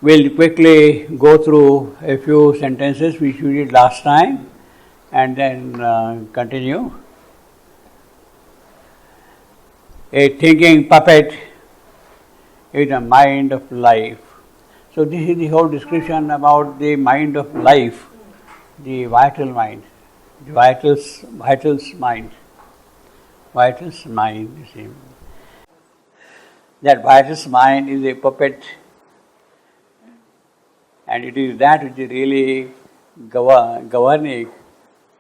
We'll quickly go through a few sentences which we did last time and then continue. A thinking puppet is a mind of life. So this is the whole description about the mind of life, the vital mind, the vital's mind, you see. That vital's mind is a puppet, and it is that which is really governing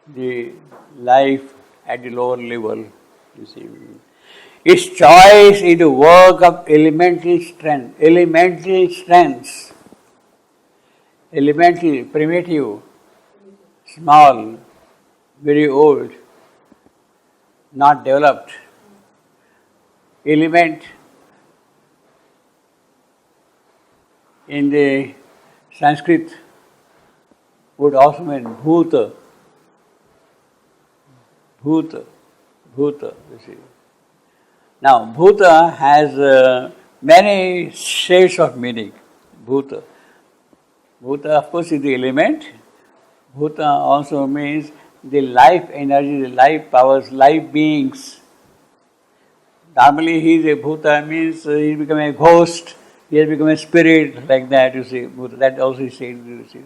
the life at the lower level, you see. Its choice is the work of elemental strengths, primitive, small, very old, not developed. Element in the Sanskrit would also mean bhuta, you see. Now, bhuta has many shades of meaning. Bhuta, of course, is the element. Bhuta also means the life energy, the life powers, life beings. Normally, he is a bhuta, means he become a ghost, he has become a spirit, like that, you see. Bhuta, that also is said, you see.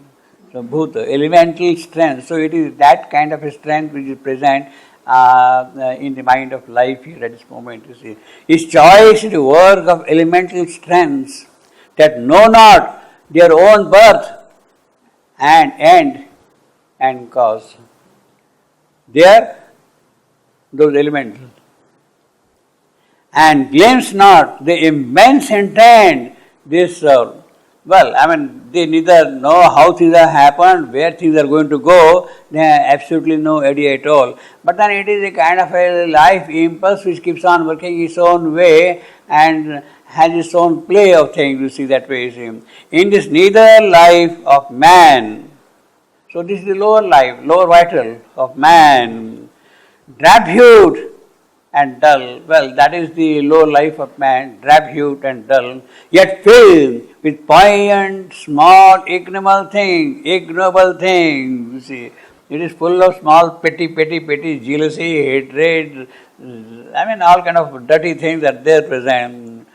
So, bhuta, elemental strength. So, it is that kind of a strength which is present in the mind of life here at this moment, you see. His choice is the work of elemental strengths that know not their own birth and end and cause. Those elementals. And glimpse not the immense intent they serve. Well, they neither know how things have happened, where things are going to go, they have absolutely no idea at all. But then it is a kind of a life impulse which keeps on working its own way and has its own play of things, you see, that way, you see. In this neither life of man, so this is the lower life, lower vital of man, drab-hued and dull. Well, that is the lower life of man, drab-hued and dull, yet filled with poignant, small, ignoble things, you see. It is full of small, petty, jealousy, hatred, all kind of dirty things that there present.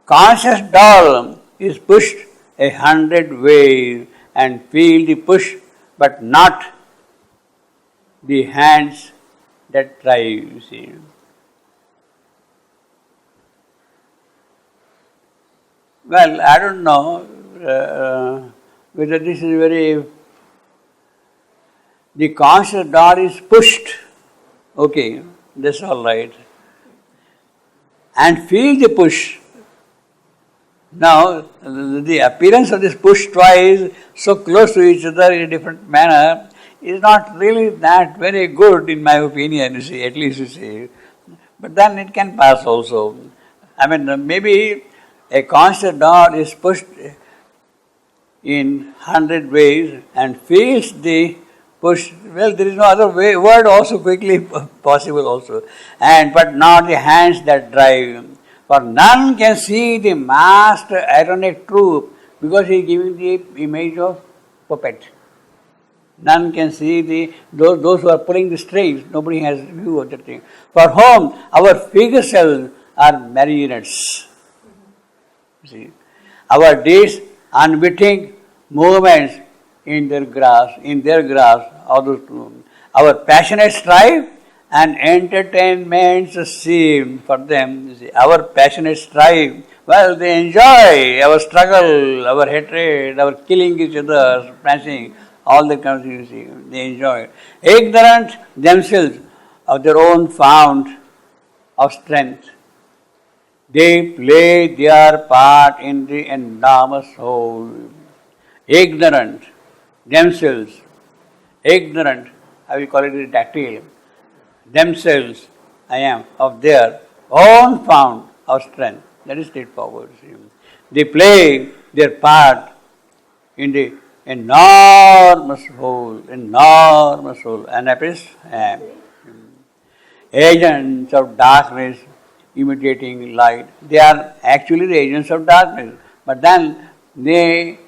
Conscious doll is pushed 100 ways and feel the push, but not the hands that drive, you see. Well, I don't know whether this is very... The conscious door is pushed. Okay, that's all right. And feel the push. Now, the appearance of this push twice so close to each other in a different manner is not really that very good in my opinion, you see, at least you see. But then it can pass also. Maybe a conscious door is pushed in 100 ways and feels the push. Well, there is no other word also quickly possible also. But not the hands that drive. For none can see the master ironic truth because he is giving the image of puppet. None can see those who are pulling the strings. Nobody has view of that thing. For whom our figure selves are marionettes. See, our deeds, unwitting movements in their grasp, all those two. Our passionate strife and entertainments seem for them. You see, our passionate strife, well, they enjoy our struggle, our hatred, our killing each other, smashing, all the kinds of things, you see, they enjoy it. Ignorant themselves of their own fount of strength, they play their part in the enormous whole. Ignorant themselves, I will call it a dactyl, themselves, of their own fount of strength. That is straightforward. They play their part in the enormous whole, and that is agents of darkness imitating light. They are actually the agents of darkness, but then they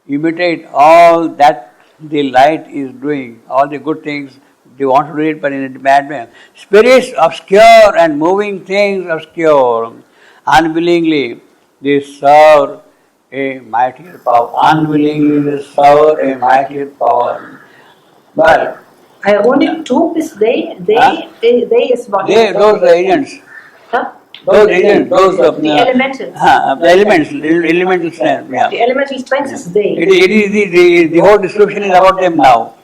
imitate all that the light is doing, all the good things. They want to do it, but in a bad way. Spirits obscure and moving things obscure. Unwillingly, they serve a mightier power. Unwillingly, they serve a mightier power. But only two is they is what? those are agents. Huh? Those agents, those of the elementals. Elemental strength. Yeah. The elemental strength is they. It is the whole description is about them now.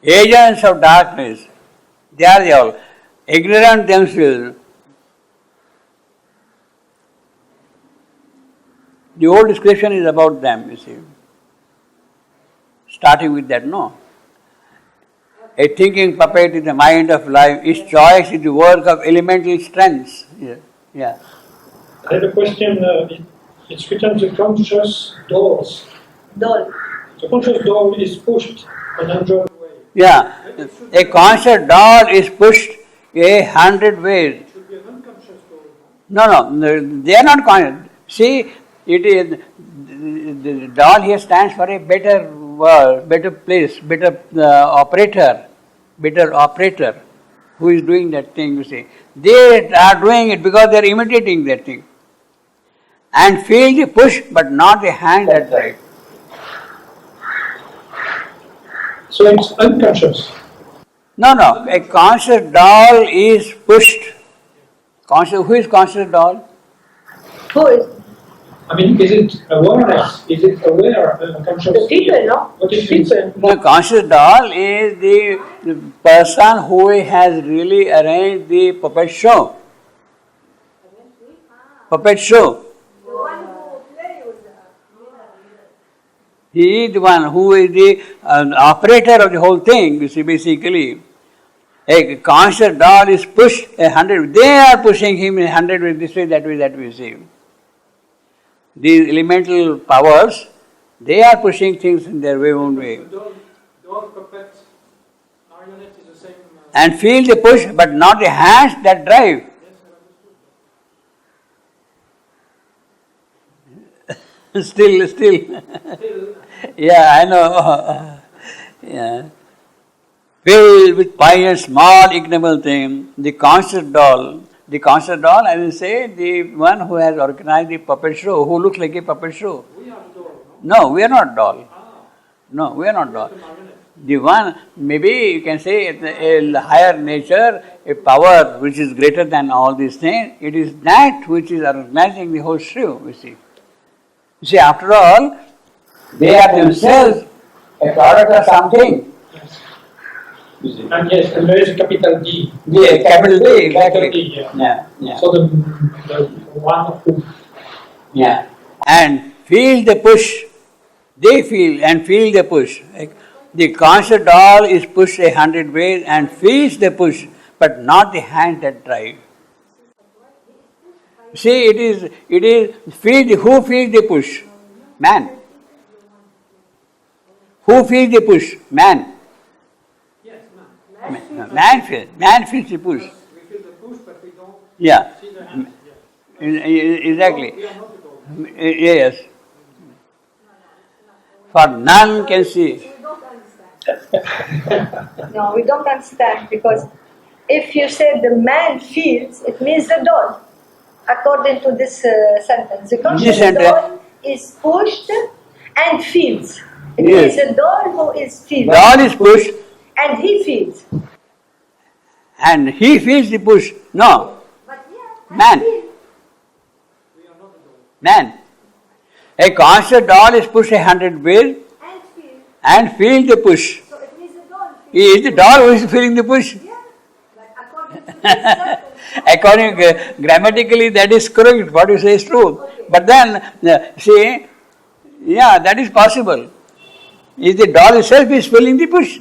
Agents of darkness, they are all ignorant themselves. The whole description is about them, you see. Starting with that, no. A thinking puppet is the mind of life. Its choice is the work of elemental strengths. Yeah. I have a question. It's written the conscious doors. Doll. The conscious door is pushed an android way. Yeah. A conscious doll is pushed 100 ways. It should be an unconscious door. No, they are not conscious. See, it is the doll here stands for a better world, better place, better operator who is doing that thing, you see. They are doing it because they are imitating that thing. And feel the push, but not the hand that drives. So it's unconscious. No, a conscious doll is pushed. Who is conscious doll? Who is? I mean, is it awareness? Is it aware? Conscious? The people, no? What is people? The conscious doll is the person who has really arranged the puppet show. Puppet show. He is the one who is the operator of the whole thing, you see, basically. A conscious doll is pushed 100. They are pushing him 100 ways, this way, that way, you see. These elemental powers, they are pushing things in their own way. Doll, puppet, marionette is the same. And feel the push, but not the hands that drive. Still. Yeah, I know. Yeah. Filled with pious, small, ignoble thing, the conscious doll, I will say, the one who has organized the puppet show, who looks like a puppet show. We are the doll, no? We are not doll. No, we are not doll. The one, maybe you can say a higher nature, a power which is greater than all these things, it is that which is organizing the whole show, you see. You see, after all, they are themselves a product of something. Yes. And yes, and there is a capital D. Yeah, capital D, exactly. D, Yeah. So the one who. Yeah. And feel the push. They feel and feel the push. Like the conscious doll is pushed 100 ways and feels the push, but not the hand that drive. See, it is who feels the push? Man. Who feels the push? Man. Yes, man. Man feels the push. We feel the push, but we don't Yeah. see the hand. Exactly. We are not the doll. Yes. For none can see. No, we don't understand, because if you say the man feels, it means the doll. According to this sentence, the conscious doll is pushed and feels. It means the doll who is feeling. Doll is pushed And he feels. and he feels the push. No, But man. We are not the doll. Man. A conscious doll is pushed 100 ways and feels the push. So it means the doll feels. He is the doll who is feeling the push. Yeah. But according to this sentence, According grammatically, that is correct. What you say is true. But then, see, yeah, that is possible. Is the doll itself is feeling the push.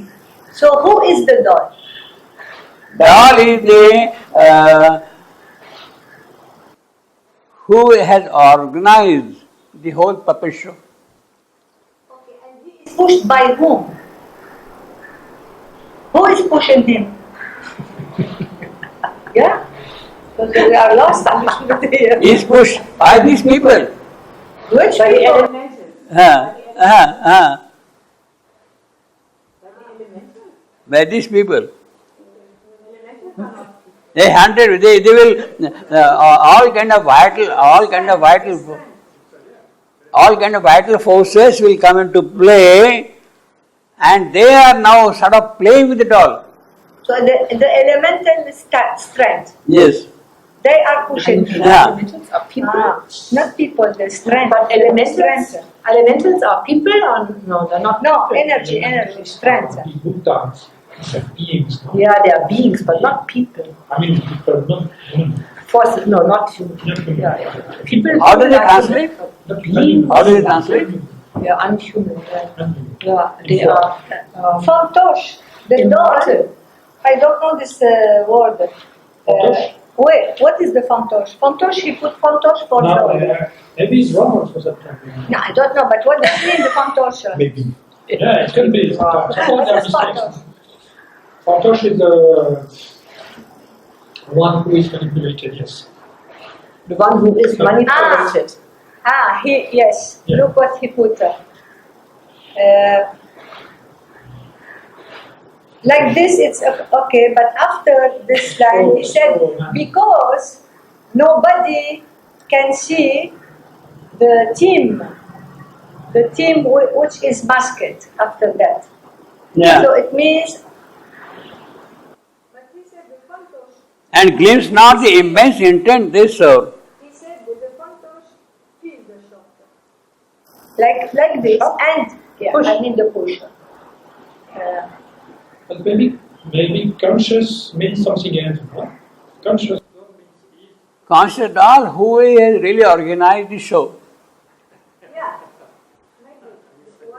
so who is the doll? Doll is the who has organized the whole puppet show. Okay, and he is pushed by whom? Who is pushing him? Yeah? Because they are lost actually. is pushed by these people. Which By the people? elementals. By these people. They hunted, they will, all kind of vital forces will come into play, and they are now sort of playing with it all. So the elemental strength, Yes. they are pushing. Yeah. Elementals are people. Not people, the strength. But elementals, Strength. elementals are people or no? They're not. No, people. energy, strength. These Bhutans, these are beings, no? Yeah, they are beings, but not people. I mean, people, not human. Forces, no, not human. Not human. Yeah. People. How do they are translate? human, but beings. How do they translate? Yeah, unhuman. Yeah, Unhuman. yeah they are. Fantoche, the Immortal. doll. I don't know this word. Fantoche? Wait, what is the fantoche? Fantoche, he put fantoche for No, doll. maybe it's wrong for that time. No, I don't know, but what does it mean, the fantoche? Maybe. Yeah, it could be. What is fantoche? Fantoche is the one who is manipulated, yes. The one who is manipulated. Yes, Yeah. look what he put. Like this, it's okay, but after this line, he said, because nobody can see the team which is masked after that. Yeah. So it means. But he said the fantoche. And glimpse not the immense intent they serve. He said that the fantoche feels the shock. Like this, and yeah, Push. I mean the push. But maybe conscious means something else, no? Conscious means Conscious all who has really organized the show. Yeah.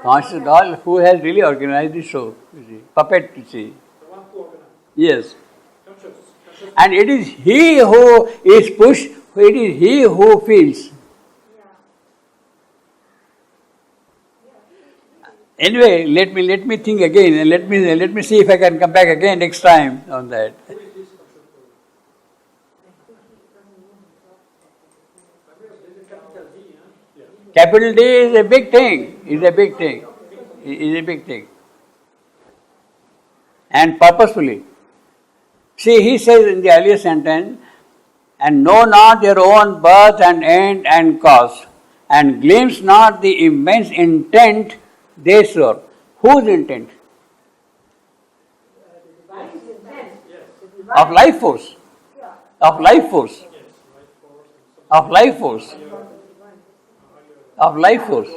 Conscious all who has really organized the show. You see. Puppet, you see. the one who organizes. Yes. Conscious. And it is he who is pushed, it is he who feels. Anyway, let me think again and let me see if I can come back again next time on that. Capital D is a big thing. Is a big thing. Is a big thing. And purposefully. See, he says in the earlier sentence, and know not your own birth and end and cause, and glimpse not the immense intent they serve. Whose intent? Of life force. Of life force. Of life force. Of life force.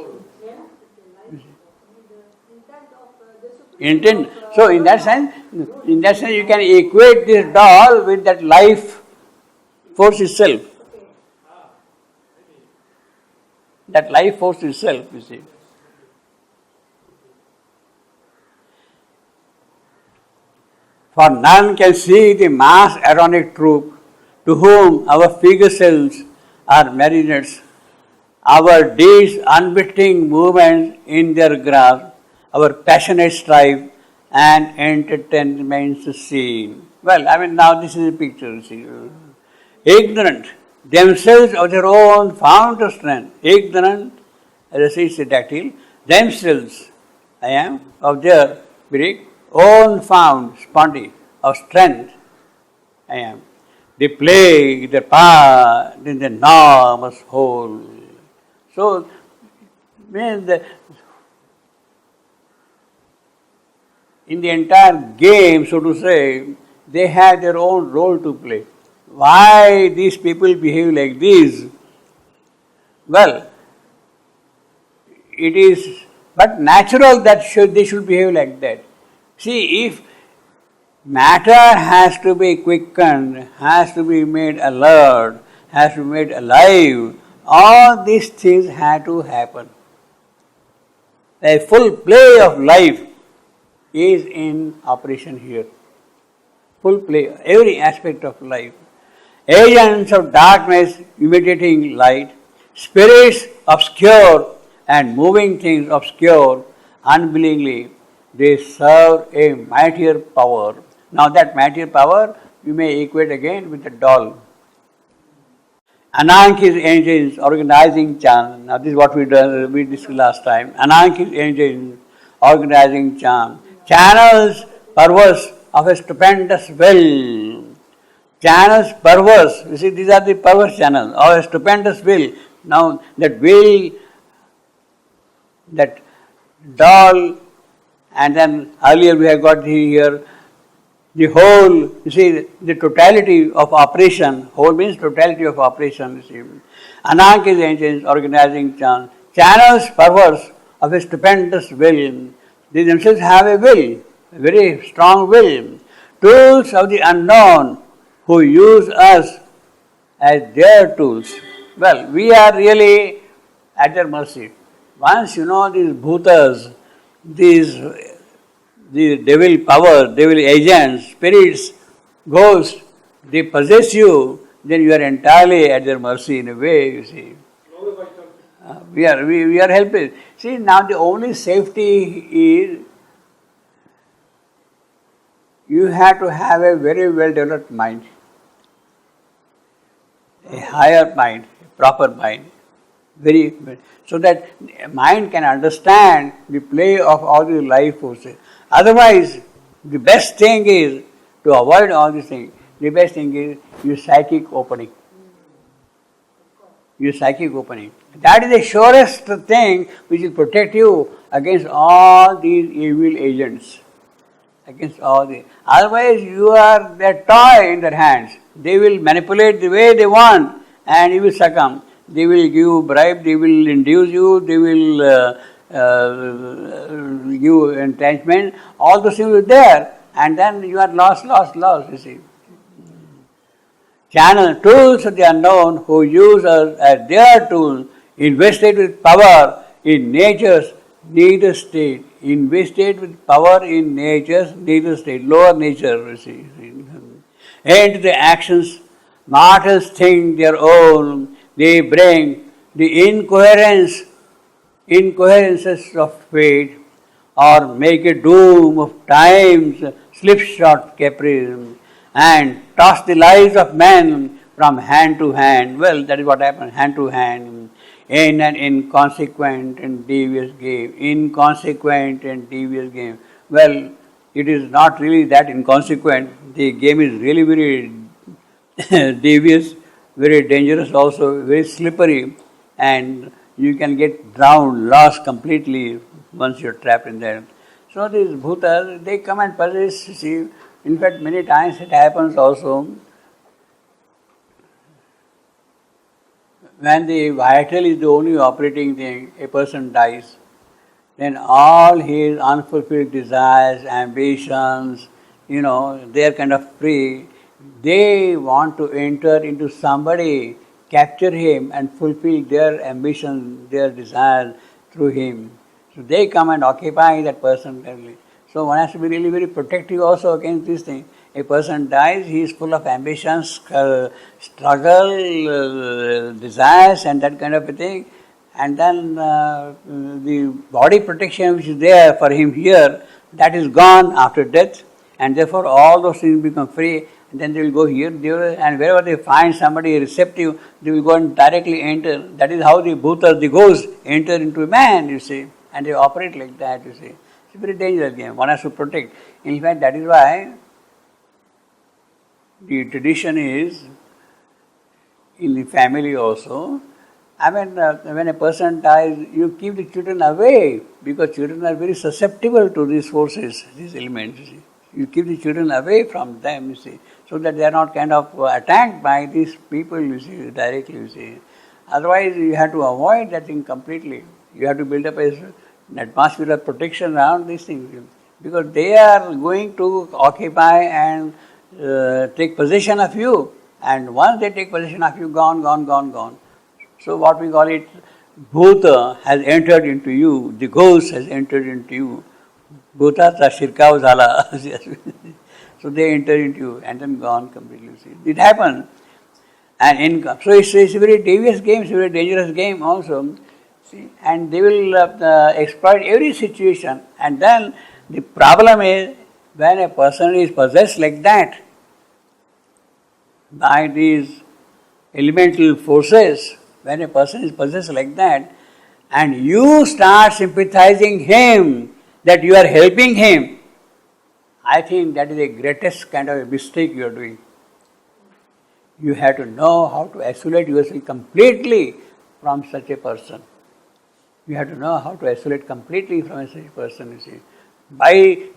Intent. So in that sense you can equate this doll with that life force itself. That life force itself, you see. For none can see the mass ironic troop, to whom our figure selves are marionettes, our deeds unwitting movements in their grasp, our passionate strife and entertainments seen. Well, I mean, now this is a picture, see. Ignorant, themselves of their own fount of strength. Ignorant, as I say, dactyl, themselves, I am, of their own found spondy of strength, I am. They play their part in the enormous whole. So, in the entire game, so to say, they have their own role to play. Why these people behave like this? Well, it is but natural that they should behave like that. See, if matter has to be quickened, has to be made alert, has to be made alive, all these things have to happen. A full play of life is in operation here. Full play, every aspect of life. Agents of darkness imitating light, spirits obscure and moving things obscure, unwillingly, they serve a mightier power. Now that mightier power you may equate again with the doll. Anank is engines organizing charm. Now this is what we discussed last time. Anank is engines organizing charm. Channels perverse of a stupendous will. Channels perverse. You see, these are the perverse channels of a stupendous will. Now that will, that doll, and then earlier we have got here the whole, you see, the totality of operation. Whole means totality of operation, you see. Anank is engines organizing channels perverse of a stupendous will. They themselves have a will, a very strong will. Tools of the unknown who use us as their tools. Well, we are really at their mercy. Once you know these bhutas, these devil power, devil agents, spirits, ghosts, they possess you, then you are entirely at their mercy in a way, you see. We are helpless. See, now the only safety is you have to have a very well developed mind, a higher mind, a proper mind, so that mind can understand the play of all the life forces. Otherwise, the best thing is to avoid all these things. The best thing is your psychic opening. Your psychic opening. That is the surest thing which will protect you against all these evil agents. Against all the. Otherwise, you are their toy in their hands. They will manipulate the way they want, and you will succumb. They will give you bribe. They will induce you. They will give entrenchment. All those things are there, and then you are lost. You see. Channel tools of the unknown who use us as their tool, invested with power in nature's neither state. Invested with power in nature's neither state, lower nature, you see. And the actions mortals think their own, they bring the incoherences of fate, or make a doom of time's slipshod caprice, and toss the lives of men from hand to hand. Well, that is what happens, hand to hand, in an inconsequent and devious game. Inconsequent and devious game. Well, it is not really that inconsequent. The game is really very devious, very dangerous also, very slippery, and you can get drowned, lost completely once you're trapped in there. So these bhutas, they come and possess, see. In fact, many times it happens also, when the vital is the only operating thing, a person dies, then all his unfulfilled desires, ambitions, they are kind of free. They want to enter into somebody, capture him and fulfill their ambitions, their desires through him. So they come and occupy that person. So one has to be really very protective also against this thing. A person dies, he is full of ambitions, struggle, desires and that kind of a thing. And then the body protection which is there for him here, that is gone after death. And therefore all those things become free. And then they will go here, there, and wherever they find somebody receptive, they will go and directly enter. That is how the bhutas, the ghosts, enter into a man, you see. And they operate like that, you see. It's a very dangerous game. One has to protect. In fact, that is why the tradition is in the family also. I mean, when a person dies, you keep the children away because children are very susceptible to these forces, these elements. You see. You keep the children away from them, you see, so that they are not kind of attacked by these people, you see, directly, you see. Otherwise, you have to avoid that thing completely. You have to build up an atmosphere of protection around these things because they are going to occupy and take possession of you. And once they take possession of you, gone. So what we call it, bhuta has entered into you, the ghost has entered into you. Bhutata shirkav zala. So they enter into you and then gone completely. See. It happens. And so it's a very devious game, it's a very dangerous game also. See. And they will exploit every situation. And then the problem is when a person is possessed like that by these elemental forces, when a person is possessed like that, and you start sympathizing him, that you are helping him, I think that is the greatest kind of a mistake you are doing. You have to know how to isolate yourself completely from such a person. You have to know how to isolate completely from such a person, you see. By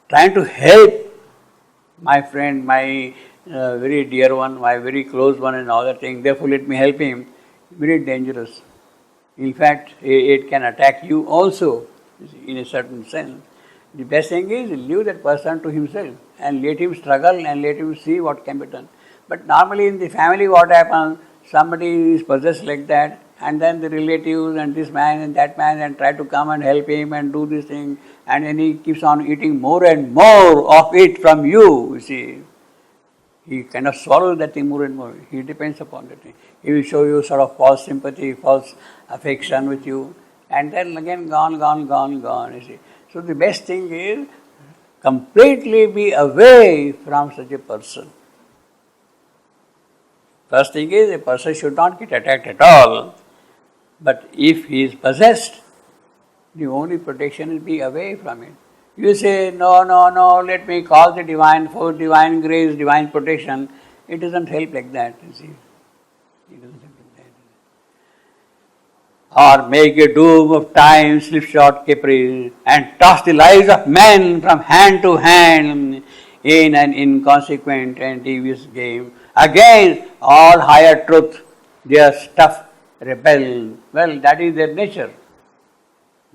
trying to help my friend, my very dear one, my very close one and all that thing, therefore let me help him, very dangerous. In fact, it can attack you also, in a certain sense. The best thing is leave that person to himself and let him struggle and let him see what can be done. But normally in the family what happens, somebody is possessed like that, and then the relatives and this man and that man and try to come and help him and do this thing, and then he keeps on eating more and more of it from you see. He cannot swallow that thing more and more. He depends upon that thing. He will show you sort of false sympathy, false affection with you, and then again gone, you see. So the best thing is completely be away from such a person. First thing is a person should not get attacked at all. But if he is possessed, the only protection is be away from it. You say, no, let me call the divine force, divine grace, divine protection. It doesn't help like that, you see. It doesn't help like that. Or make a doom of time, slipshod caprice, and toss the lives of men from hand to hand in an inconsequent and devious game. Against all higher truth, their stuff rebel. Well, that is their nature.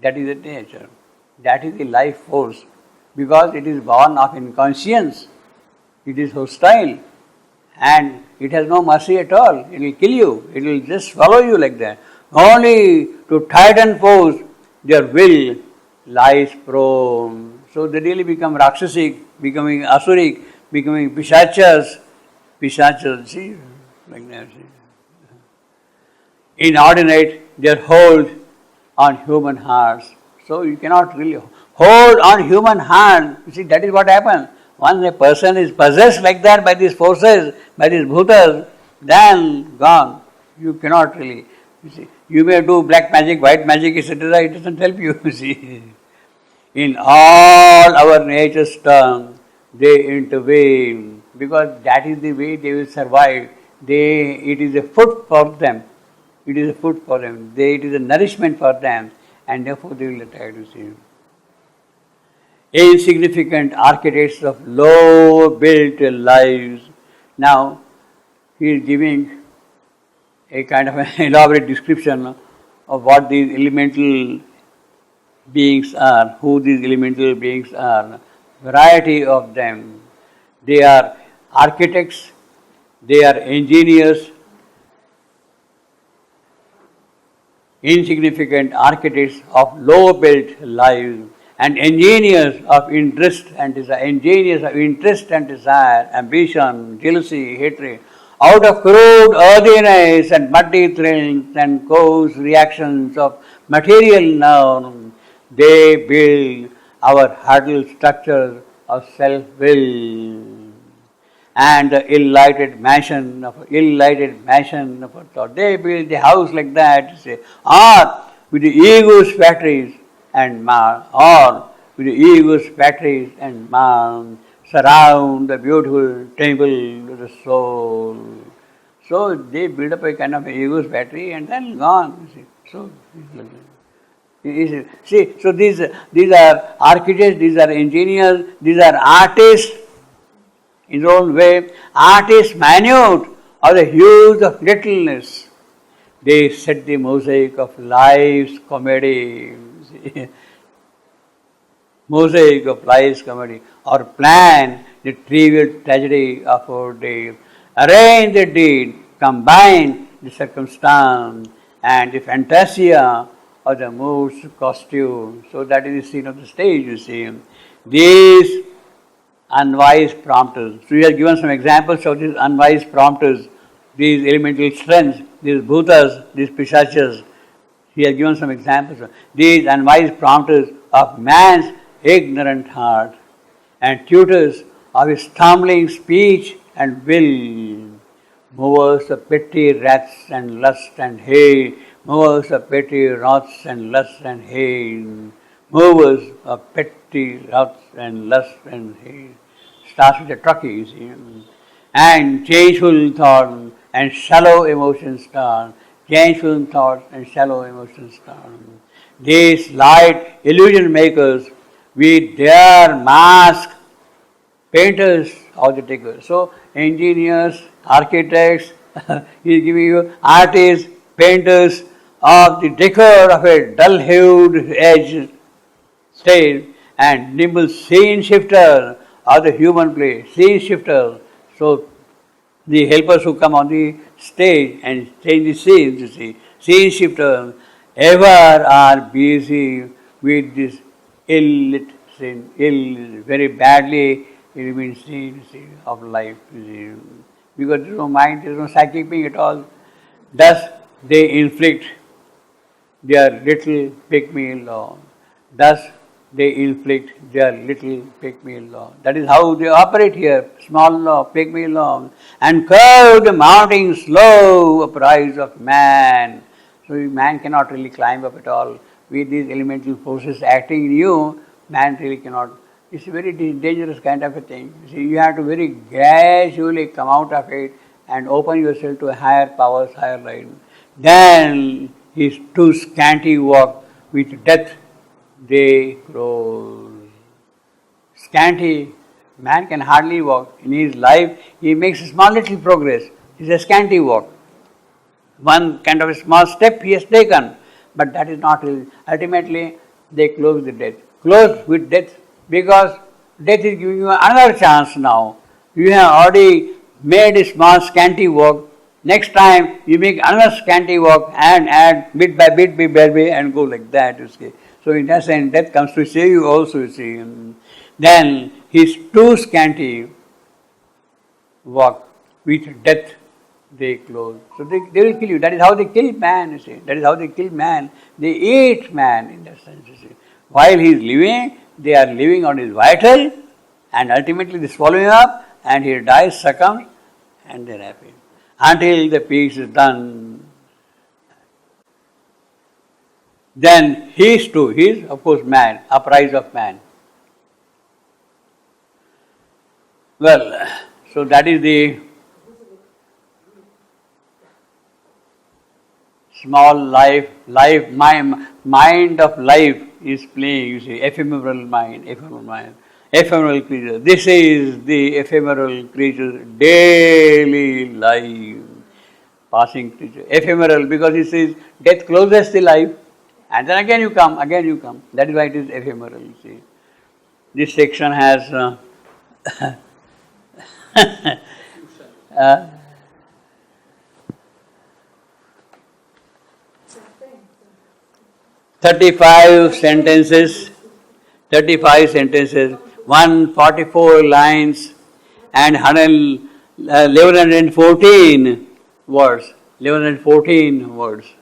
That is their nature. That is the life force. Because it is born of inconscience. It is hostile. And it has no mercy at all. It will kill you. It will just swallow you like that. Only to tighten force, their will lies prone. So they really become Rakshasic, becoming Asuric, becoming Pishachas, see, like that. See. Inordinate their hold on human hearts. So you cannot really hold on human heart. You see, that is what happens. Once a person is possessed like that by these forces, by these bhutas, then gone. You cannot really. You see, you may do black magic, white magic, etc. It doesn't help you. You see, in all our nature's terms, they intervene because that is the way they will survive. It is a food for them. It is a food for them. It is a nourishment for them, and therefore they will attack. You see, insignificant architects of low-built lives. Now, he is giving a kind of an elaborate description of what these elemental beings are, who these elemental beings are, variety of them. They are architects, they are engineers, insignificant architects of low-built lives, and engineers of interest and desire, ambition, jealousy, hatred. Out of crude earthiness and muddy thrills and coarse reactions of material norms, they build our huddled structures of self-will and the ill-lighted mansion of thought. They build the house like that, say, or with the ego's factories and surround the beautiful temple of the soul. So they build up a kind of ego's battery and then gone. You see, so these are architects, these are engineers, these are artists in their own way. Artists minute or the hues of littleness. They set the mosaic of life's comedy. Mosaic of life's comedy, or plan the trivial tragedy of our day. Arrange the deed, combine the circumstance and the fantasia of the mood's costume. So that is the scene of the stage, you see. These unwise prompters. So we have given some examples of these unwise prompters, these elemental strengths, these bhutas, these pishachas. He has given some examples of these unwise prompters of man's ignorant heart and tutors of his stumbling speech and will. movers of petty wraths and lust and hate, movers of petty wraths and lust and hate, movers of petty wraths and lust and hate. Starts with a trucky, you see. And changeful thought and shallow emotions turn, changeful thoughts and shallow emotions turn. These light illusion makers with their mask, painters of the takers. So engineers, architects, he is giving you artists, painters of the decor of a dull-hued edge stage and nimble scene shifter of the human play, scene shifter. So the helpers who come on the stage and change the scenes, you see, scene shifter ever are busy with this ill scene, very badly illumined scene of life, you see. Because there is no mind, there is no psychic being at all. Thus they inflict their little pygmy law. Thus they inflict their little pygmy law. That is how they operate here, small law, pygmy law. And curved mounting slow uprise of man. So man cannot really climb up at all. With these elemental forces acting in you, man really cannot. It's a very dangerous kind of a thing. You see, you have to very gradually come out of it and open yourself to higher powers, higher light. Then his too scanty walk with death they close. Scanty, man can hardly walk. In his life, he makes a small little progress. It's a scanty walk. One kind of a small step he has taken, but that is not real. Ultimately, they close with death. Close with death because death is giving you another chance now. You have already made a small scanty walk. Next time, you make another scanty walk and add bit by bit, and go like that, you see. So in that sense, death comes to save you also, you see. Then his too scanty walk with death they close. So they will kill you. That is how they kill man, you see. That is how they kill man. They eat man in that sense, you see. While he is living, they are living on his vital and ultimately they swallow him up and he dies, succumbs and they are happy. Until the peace is done. Then he is too, he is of course man, uprise of man. Well, so that is the small life, mind of life is playing, you see, ephemeral mind, ephemeral creature. This is the ephemeral creature, daily life, passing creature. Ephemeral because it says death closes the life and then again you come. That is why it is ephemeral, you see. This section has 35 sentences, 144 lines and 1114 words. 1114 words.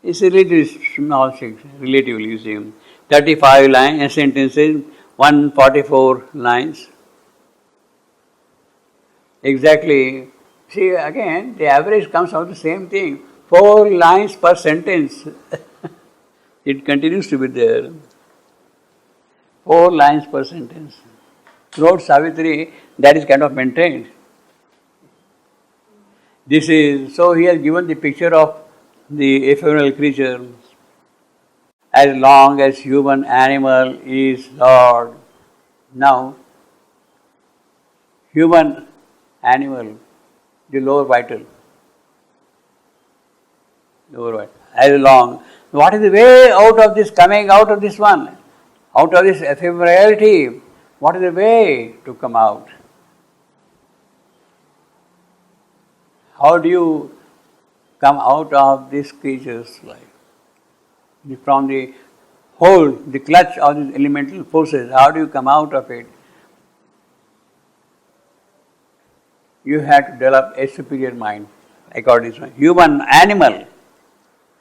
It's a little small section, relatively, you see. 35 lines, sentences, 144 lines. Exactly. See, again, the average comes out the same thing. 4 lines per sentence. It continues to be there. 4 lines per sentence. Throughout Savitri, that is kind of maintained. This is, so he has given the picture of the ephemeral creature. As long as human animal is Lord. Now, human animal, the lower vital. As long. What is the way out of this, coming out of this one? Out of this ephemerality, what is the way to come out? How do you come out of this creature's life? From the hold, the clutch of these elemental forces, how do you come out of it? You have to develop a superior mind, according to human animal.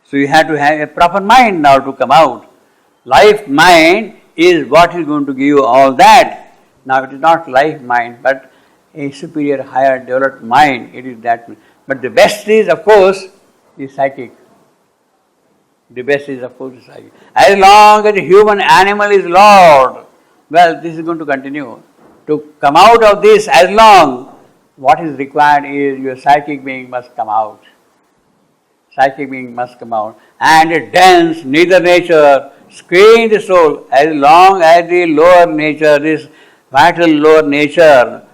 So you have to have a proper mind now to come out. Life mind is what is going to give you all that. Now it is not life mind, but a superior, higher developed mind. It is that. But the best is, of course, the psychic. The best is, of course, the psychic. As long as the human animal is Lord, well, this is going to continue. To come out of this, as long, what is required is your psychic being must come out. Psychic being must come out. And a dense, neither nature, screen the soul, as long as the lower nature, this vital lower nature,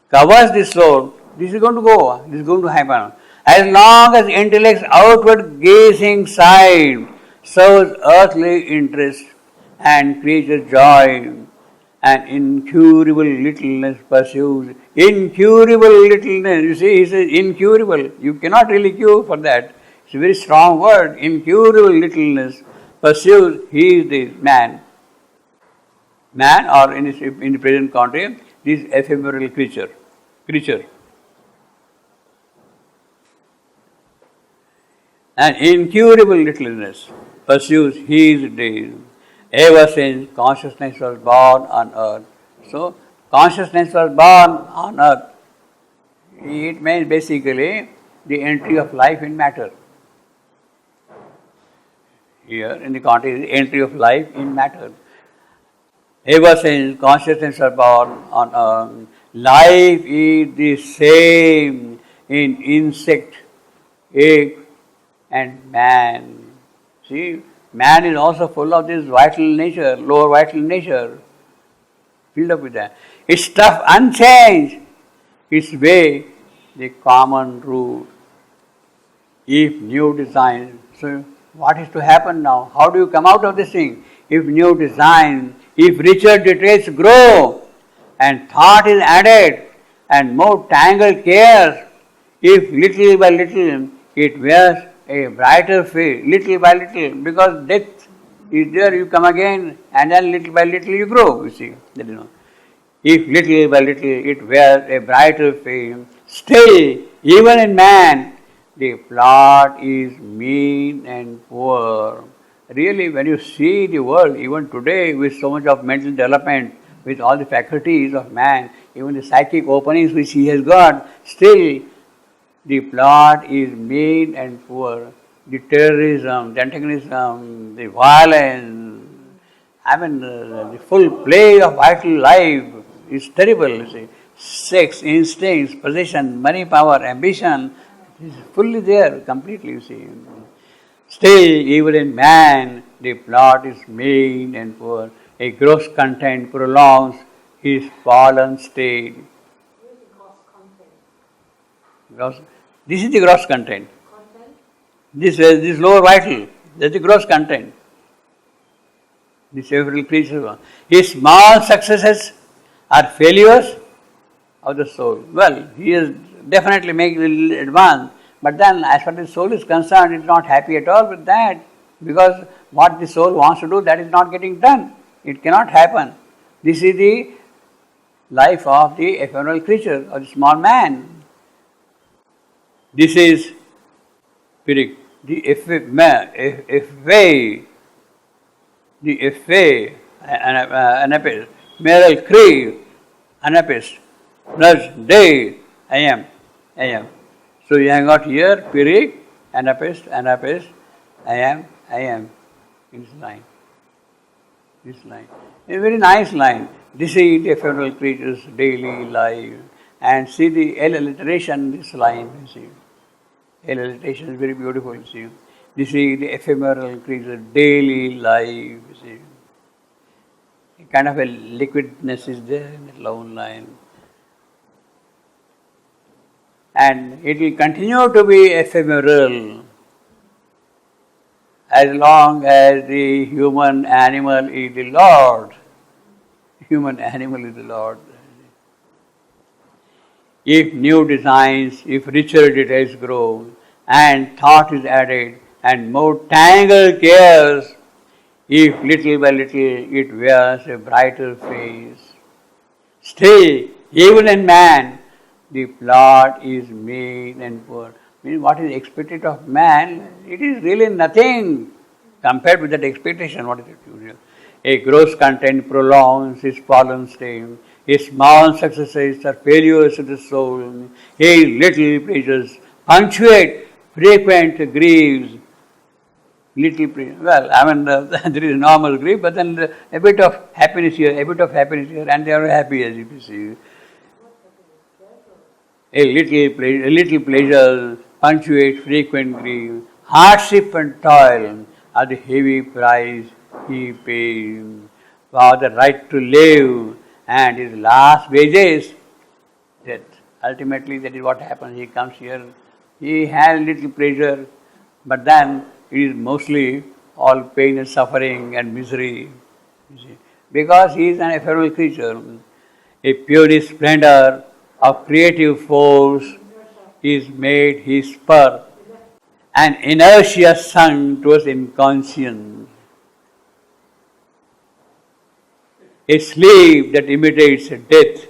covers the soul, this is going to go, this is going to happen. As long as intellect's outward gazing side serves earthly interest and creature joy, and incurable littleness pursues. Incurable littleness, you see, he says incurable. You cannot really cure for that. It's a very strong word. Incurable littleness pursues, he is the man. Man, or in the present context, this ephemeral creature. And incurable littleness pursues his days. Ever since consciousness was born on earth. So, consciousness was born on earth. It means basically the entry of life in matter. Here in the context, the entry of life in matter. Ever since consciousness was born on earth, life is the same in insect, egg, and man. See? Man is also full of this vital nature, lower vital nature, filled up with that. Its stuff unchanged, its way the common rule. If new design, so what is to happen now? How do you come out of this thing? If new design, if richer details grow, and thought is added, and more tangled cares, if little by little it wears a brighter face, little by little, because death is there, you come again, and then little by little you grow, you see. If little by little it wears a brighter face, still, even in man, the plot is mean and poor. Really, when you see the world, even today, with so much of mental development, with all the faculties of man, even the psychic openings which he has got, still, the plot is mean and poor. The terrorism, the antagonism, the violence, the full play of vital life is terrible, you see. Sex, instincts, possession, money, power, ambition is fully there, completely, you see. Still, even in man, the plot is mean and poor. A gross content prolongs his fallen state. This is the gross content. This lower vital, that's the gross content. This every creature. His small successes are failures of the soul. Well, he is definitely making a little advance, but then as far as the soul is concerned, it is not happy at all with that, because what the soul wants to do, that is not getting done. It cannot happen. This is the life of the ephemeral creature, or the small man. This is the Anapist, Meral Cree, Anapist, plus day, I am. So you have got here Pirik, Anapist, I am, in this line. A very nice line. This is the ephemeral creature's daily life. And see the L alliteration, this line, you see. L alliteration is very beautiful, you see. This is the ephemeral creature's daily life, you see. A kind of a liquidness is there in that long line. And it will continue to be ephemeral as long as the human animal is the Lord. Human animal is the Lord. If new designs, if richer details grow, and thought is added, and more tangled cares, if little by little it wears a brighter face, still, even in man, the plot is mean and poor. Means what is expected of man, it is really nothing compared with that expectation. What is it? A gross content prolongs his fallen state. His small successes are failures of the soul. His little pleasures punctuate frequent griefs, little well, I mean, there is normal grief, but then a bit of happiness here, a bit of happiness here, and they are happy as you can see. A little pleasure, punctuate frequent grief, hardship and toil are the heavy price he pays for the right to live, and his last wages, death. Ultimately, that is what happens. He comes here, he has little pleasure, but then it is mostly all pain and suffering and misery. You see. Because he is an ephemeral creature. A pure splendor of creative force is made his spur. An inertia sunk towards inconscience. A sleep that imitates death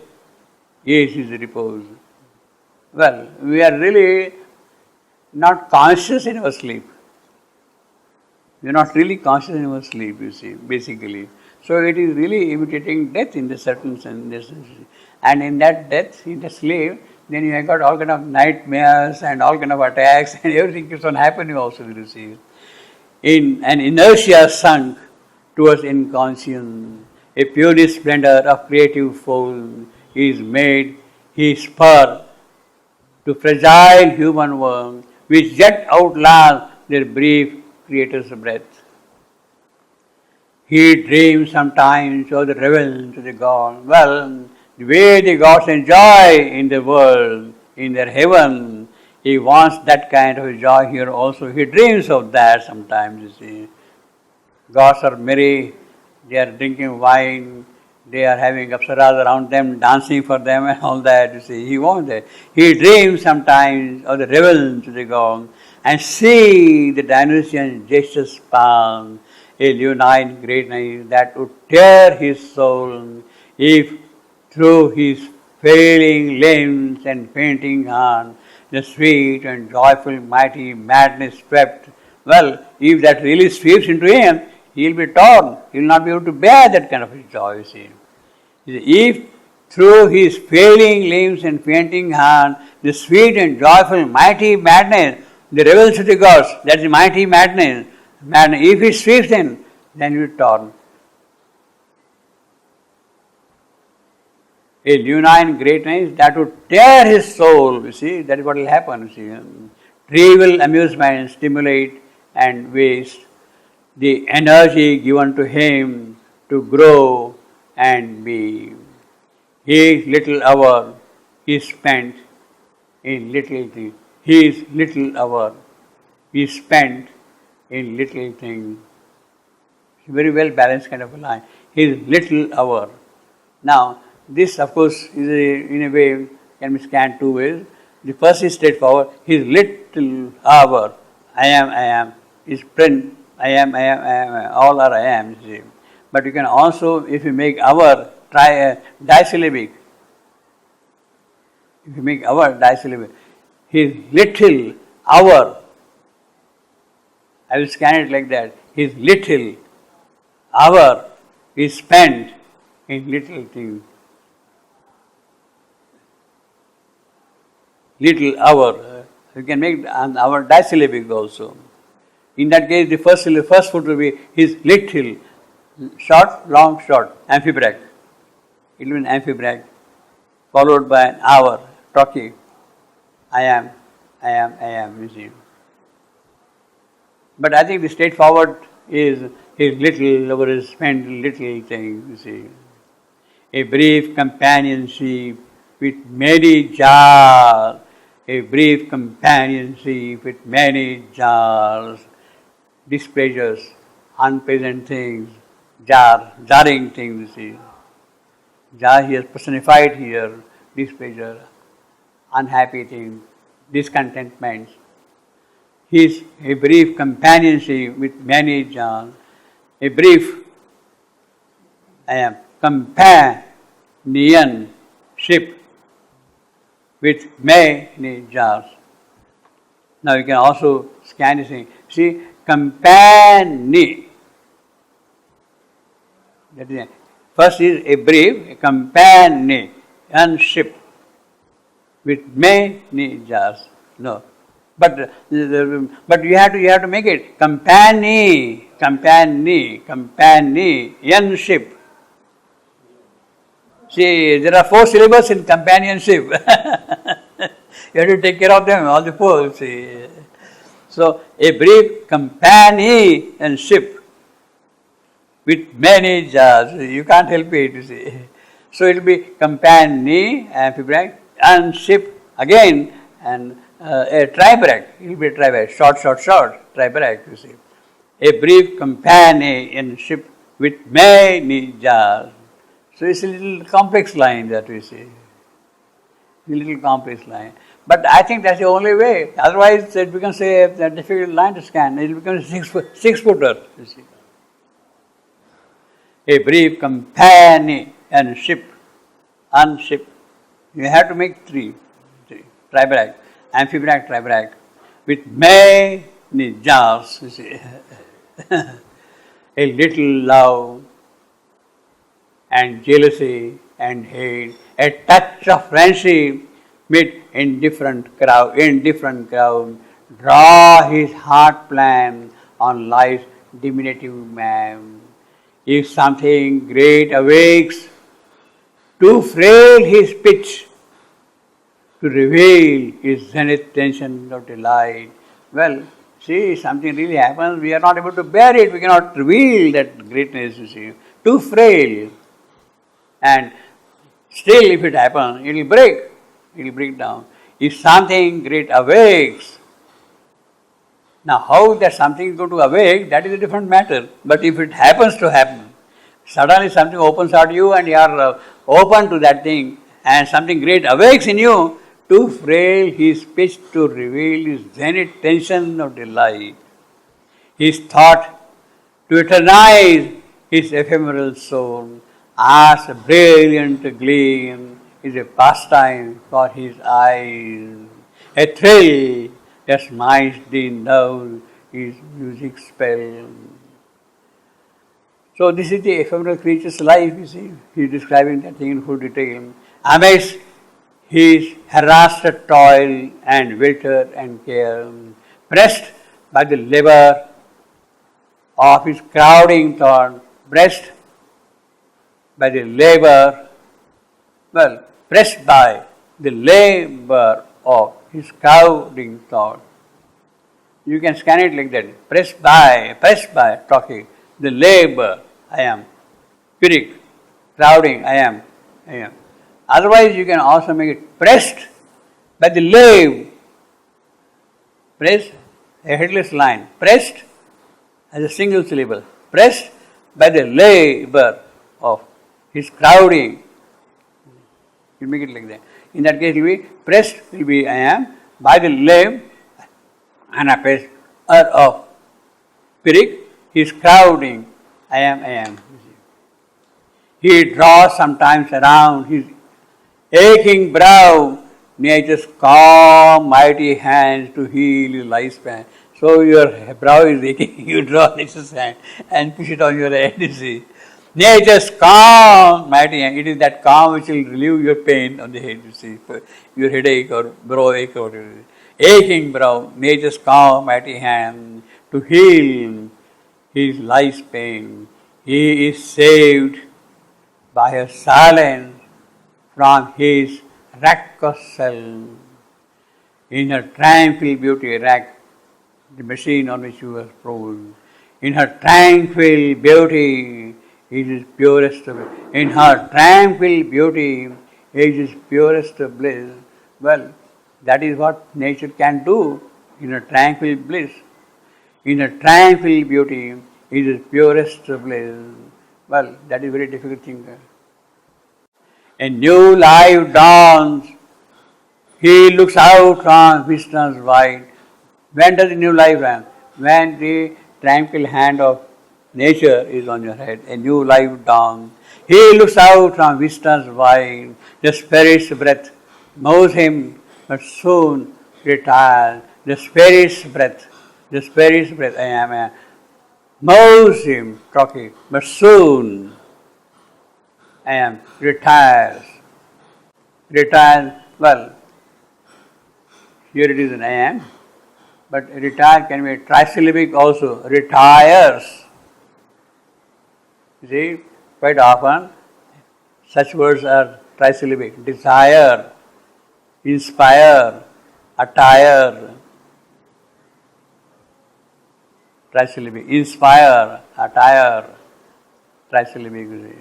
is his repose. Well, we are really not conscious in our sleep. We are not really conscious in our sleep, you see, basically. So it is really imitating death in a certain sense. And in that death, in the sleep, then you have got all kind of nightmares and all kind of attacks and everything keeps on happening also, you see. In an inertia sunk towards inconscience, a pure splendor of creative force is made his spur to fragile human world, which yet outlast their brief creator's breath. He dreams sometimes of the revels of the God. Well, the way the gods enjoy in the world, in their heaven, he wants that kind of joy here also. He dreams of that sometimes, you see. Gods are merry, they are drinking wine, they are having apsaras around them, dancing for them and all that, you see. He wants that. He dreams sometimes of the revels of the God and see the Dionysian gestures palm, a leonine greatness that would tear his soul if through his failing limbs and fainting hand the sweet and joyful mighty madness swept. Well, if that really sweeps into him, he will be torn. He will not be able to bear that kind of joy, you see. If through his failing limbs and fainting hand the sweet and joyful mighty madness, the revels of the gods, that is mighty madness, if he sweeps in, then he will be torn. A leonine greatness that would tear his soul, you see, that is what will happen, you see. Trivial amusement stimulate and waste the energy given to him to grow and be. His little hour is spent in little things. His little hour is spent in little things. It's a very well balanced kind of a line. His little hour. Now, this, of course, is in a way can be scanned two ways. The first is straightforward. His little hour, I am, is print, I am, all are I am. You see. But you can also, if you make hour, try disyllabic. If you make hour disyllabic, his little hour, I will scan it like that. His little hour is spent in little things. Little hour. You can make an hour disyllabic also. In that case, the first foot will be his little, short, long, short, amphibrach. It will be an amphibrach, followed by an hour, talkie. I am, you see. But I think the straightforward is his little hour is spent little thing, you see. A brief companionship with many jars. A brief companionship with many jars, displeasures, unpleasant things, jarring things, you see. Jar here personified here, displeasure, unhappy things, discontentments. His a brief companionship with many jars, a brief companionship with many jars. Now you can also scan this thing. See, company. That is, first is a brief, a companionship with many jars. No, But you have to make it companionship. See, there are 4 syllables in companionship. You have to take care of them, all the 4. See, so a brief companionship with many jars. You can't help it. You see, so it will be companionship again, and a tribrach. It will be a tribrach, short, tribrach, you see. A brief companionship with many jars. So it's a little complex line that we see. A little complex line. But I think that's the only way. Otherwise it becomes a difficult line to scan. It becomes a six-footer, you see. A brief companionship. Unship. You have to make 3. Tribrach, amphibrach, tribrach, with many jars, you see. A little love and jealousy and hate, a touch of friendship, meet in different crowd, draw his heart plan on life's diminutive man. If something great awakes, too frail his pitch to reveal his zenith tension of delight. Well, see, something really happens, we are not able to bear it, we cannot reveal that greatness, you see. Too frail. And still, if it happens, it will break down. If something great awakes, now how that something is going to awake, that is a different matter. But if it happens to happen, suddenly something opens out you and you are open to that thing, and something great awakes in you, too frail his pitch to reveal his zenith tension of delight. His thought to eternize his ephemeral soul, as a brilliant gleam is a pastime for his eyes, a thrill that smites the nerve, his music spell. So this is the ephemeral creature's life, you see. He is describing that thing in full detail. Amidst his harassed toil and welter and care, pressed by the labor of his crowding thought, pressed by the labor of his crowding thought. You can scan it like that. Pressed by, talking. The labor, I am. Pyrrhic, crowding, I am. Otherwise, you can also make it pressed by the lave. Pressed, a headless line. Pressed as a single syllable. Pressed by the labor of his crowding. You make it like that. In that case, it will be pressed, will be I am, by the lave, and a press of Pyrrhic, his crowding, I am. He draws sometimes around his aching brow, nature's calm, mighty hands to heal his lifespan. So your brow is aching, you draw nature's hand and push it on your head, you see. Nature's calm, mighty hand. It is that calm which will relieve your pain on the head, you see, your headache or brow ache or whatever. Aching brow, nature's calm, mighty hand to heal his life's pain. He is saved by her silence from his wrecked self. In her tranquil beauty, rack, the machine on which you were prone. In her tranquil beauty, it is purest of bliss. In her tranquil beauty, it is purest of bliss. Well, that is what nature can do in a tranquil bliss. In a tranquil beauty, it is purest of bliss. Well, that is a very difficult thing. A new life dawns. He looks out from vistas wide. When does the new life dawn? When the tranquil hand of nature is on your head, a new life dawns. He looks out from vistas wide. The spirit's breath moves him, but soon retires. The spirit's breath, I am, moves him, talking, but soon I am, retires. Retires, well, here it is an I am, But retire can be trisyllabic also. Retires. You see, quite often such words are trisyllabic. Desire, inspire, attire. Trisyllabic. Inspire, attire. Trisyllabic. You see.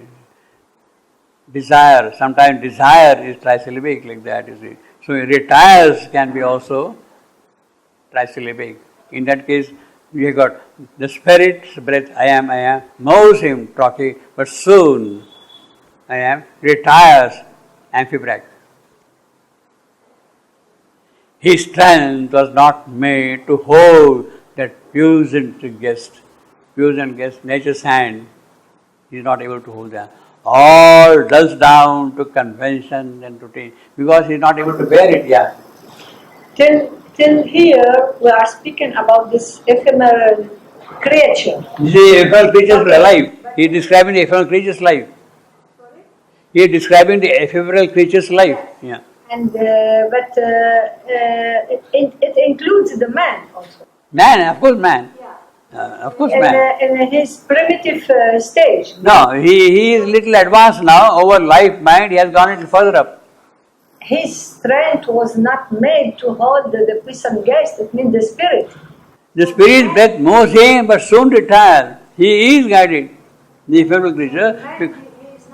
Desire. Sometimes desire is trisyllabic like that. You see. So retires can be also trisyllabic. In that case, we have got the spirit's breath, I am, moves him talking, but soon I am, retires, amphibrach. His strength was not made to hold that puissant guest. Puissant guest, nature's hand, he is not able to hold that. All dulls down to convention and routine because he is not able to bear it, yeah. Till here, we are speaking about this ephemeral creature. You see, ephemeral creature's life. He is describing the ephemeral creature's life. He is describing the ephemeral creature's life. Yeah. And it includes the man also. Man, of course, man. Of course, man. In his primitive stage. No, he is little advanced now over life, mind. He has gone a little further up. His strength was not made to hold the puissant guest. It means the spirit. The spirit's breath moves him, but soon retires. He is guided. The ephemeral creature.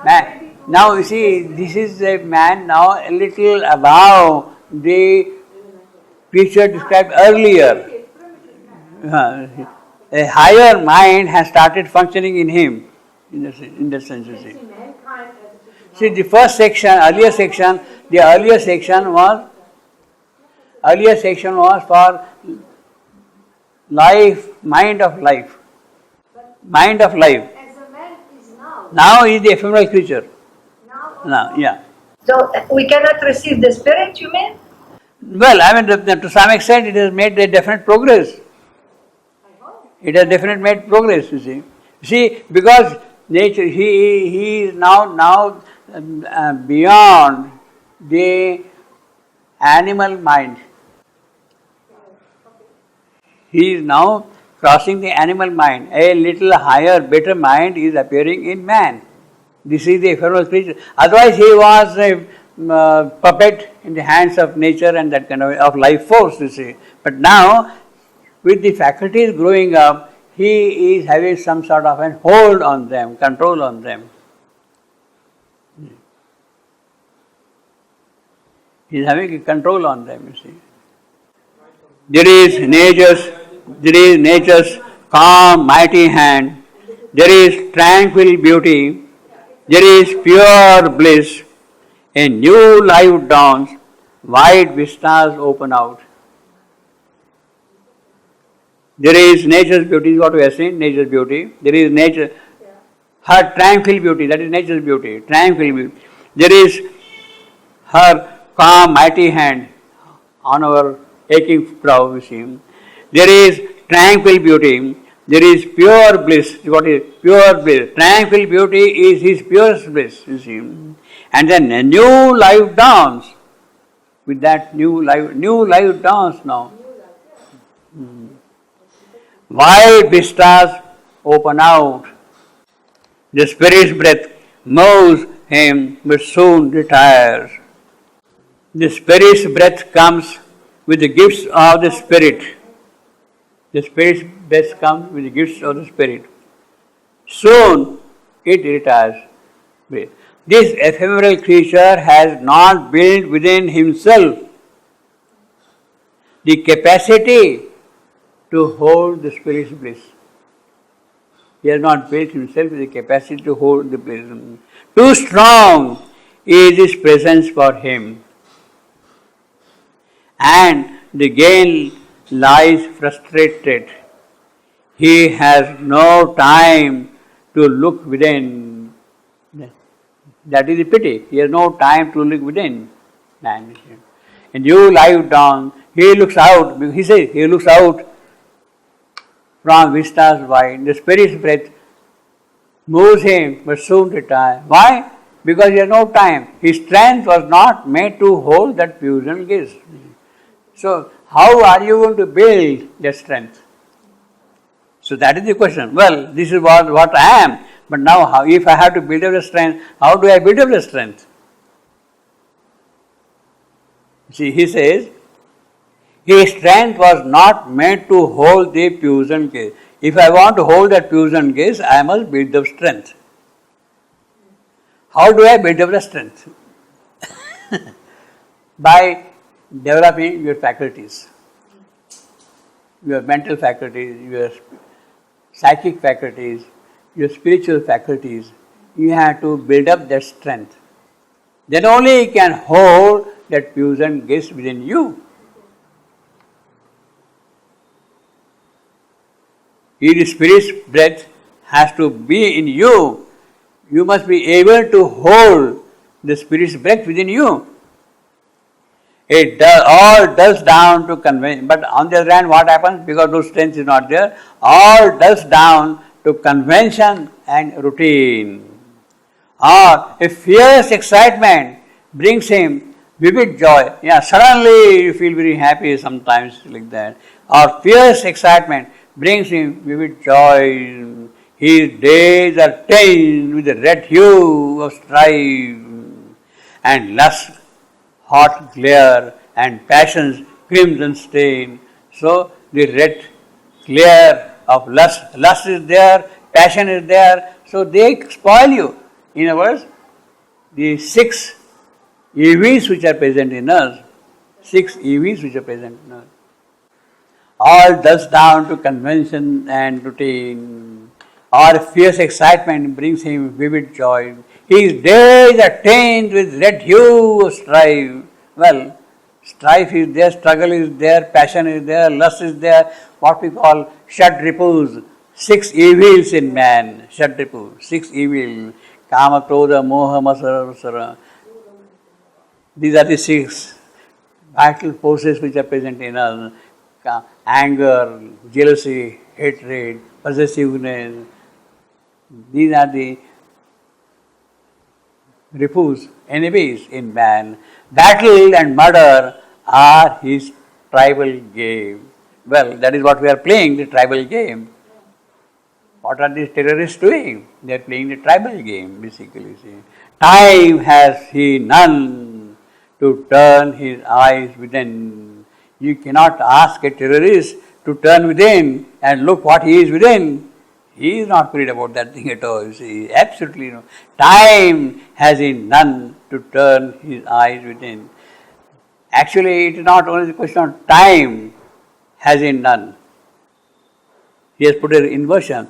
Man. Now you see, this is a man now a little above the creature described earlier. A higher mind has started functioning in him, in that sense, you see. See, the first section, earlier section was for life, mind of life. Mind of life. Now he is the ephemeral creature. Now, yeah. So we cannot receive the spirit, you mean? Well, I mean, to some extent, it has made a definite progress. It has definitely made progress, you see. See, because nature, he is now beyond the animal mind. He is now crossing the animal mind. A little higher, better mind is appearing in man. This is the ephemeral creature. Otherwise, he was a puppet in the hands of nature and that kind of life force, you see. But now, with the faculties growing up, he is having some sort of a hold on them, control on them. He is having a control on them, you see. There is nature's calm, mighty hand. There is tranquil beauty. There is pure bliss. A new life dawns. Wide vistas open out. There is nature's beauty, is what we are saying, nature's beauty. There is nature, her tranquil beauty, that is nature's beauty, tranquil beauty. There is her calm, mighty hand on our aching brow, you see. There is tranquil beauty. There is pure bliss. What is pure bliss? Tranquil beauty is his purest bliss, you see. And then a new life dawns. With that new life dawns now. Wide vistas open out. The spirit's breath moves him but soon retires. The spirit's breath comes with the gifts of the spirit. The spirit's breath comes with the gifts of the spirit. Soon it retires. This ephemeral creature has not built within himself the capacity to hold the spirit's bliss. He has not built himself with the capacity to hold the bliss. Too strong is his presence for him. And the gain lies frustrated. He has no time to look within. That is the pity. He has no time to look within. And you lie down. He looks out. He says he looks out from vistas wide. The spirit's breath moves him, but soon retires. Why? Because he has no time. His strength was not made to hold that fusion gaze. So, how are you going to build that strength? So that is the question. Well, this is what I am. But now, if I have to build up the strength, how do I build up the strength? See, he says, his strength was not meant to hold the fusion case. If I want to hold that fusion case, I must build up strength. How do I build up the strength? By developing your faculties, your mental faculties, your psychic faculties, your spiritual faculties. You have to build up that strength. Then only you can hold that fusion gas within you. Your spirit's breath has to be in you. You must be able to hold the spirit's breath within you. It all dulls down to convention. But on the other hand, what happens? Because no strength is not there, all dulls down to convention and routine. Or a fierce excitement brings him vivid joy. Yeah, suddenly you feel very happy sometimes like that. Or fierce excitement brings him vivid joy. His days are tinged with the red hue of strife and lust, hot glare, and passion's crimson stain. So the red glare of lust is there, passion is there, so they spoil you. In other words, the 6 EVs which are present in us, all dust down to convention and routine. Or fierce excitement brings him vivid joy. His days are tinged with red hue of strife. Well, strife is there, struggle is there, passion is there, lust is there, what we call Shad Ripus, 6 evils in man. Shad Ripus, 6 evils. Kama, Krodha, Moha, Masara. These are the 6 vital forces which are present in us. Anger, jealousy, hatred, possessiveness. These are the ripus, enemies in man. Battle and murder are his tribal game. Well, that is what we are playing, the tribal game. What are these terrorists doing? They are playing the tribal game, basically. See. Time has he none to turn his eyes within. You cannot ask a terrorist to turn within and look what he is within. He is not worried about that thing at all, you see. Absolutely no. Time has he none to turn his eyes within. Actually, it is not only the question of time has he none. He has put an inversion.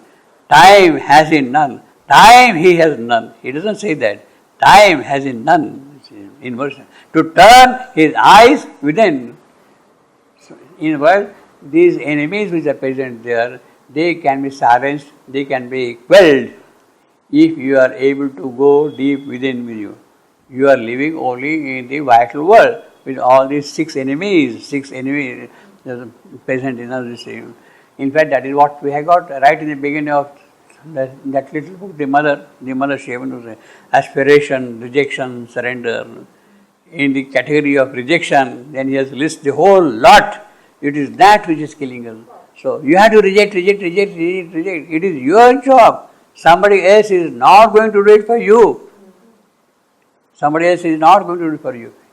Time has he none. Time he has none. He doesn't say that. Time has he none. Inversion. To turn his eyes within. So, in word, these enemies which are present there, they can be silenced, they can be quelled if you are able to go deep within you. You are living only in the vital world with all these 6 enemies present in us. In fact, that is what we have got right in the beginning of that little book, the mother Shivan, aspiration, rejection, surrender. In the category of rejection, then he has listed the whole lot. It is that which is killing us. So you have to reject. It is your job. Somebody else is not going to do it for you.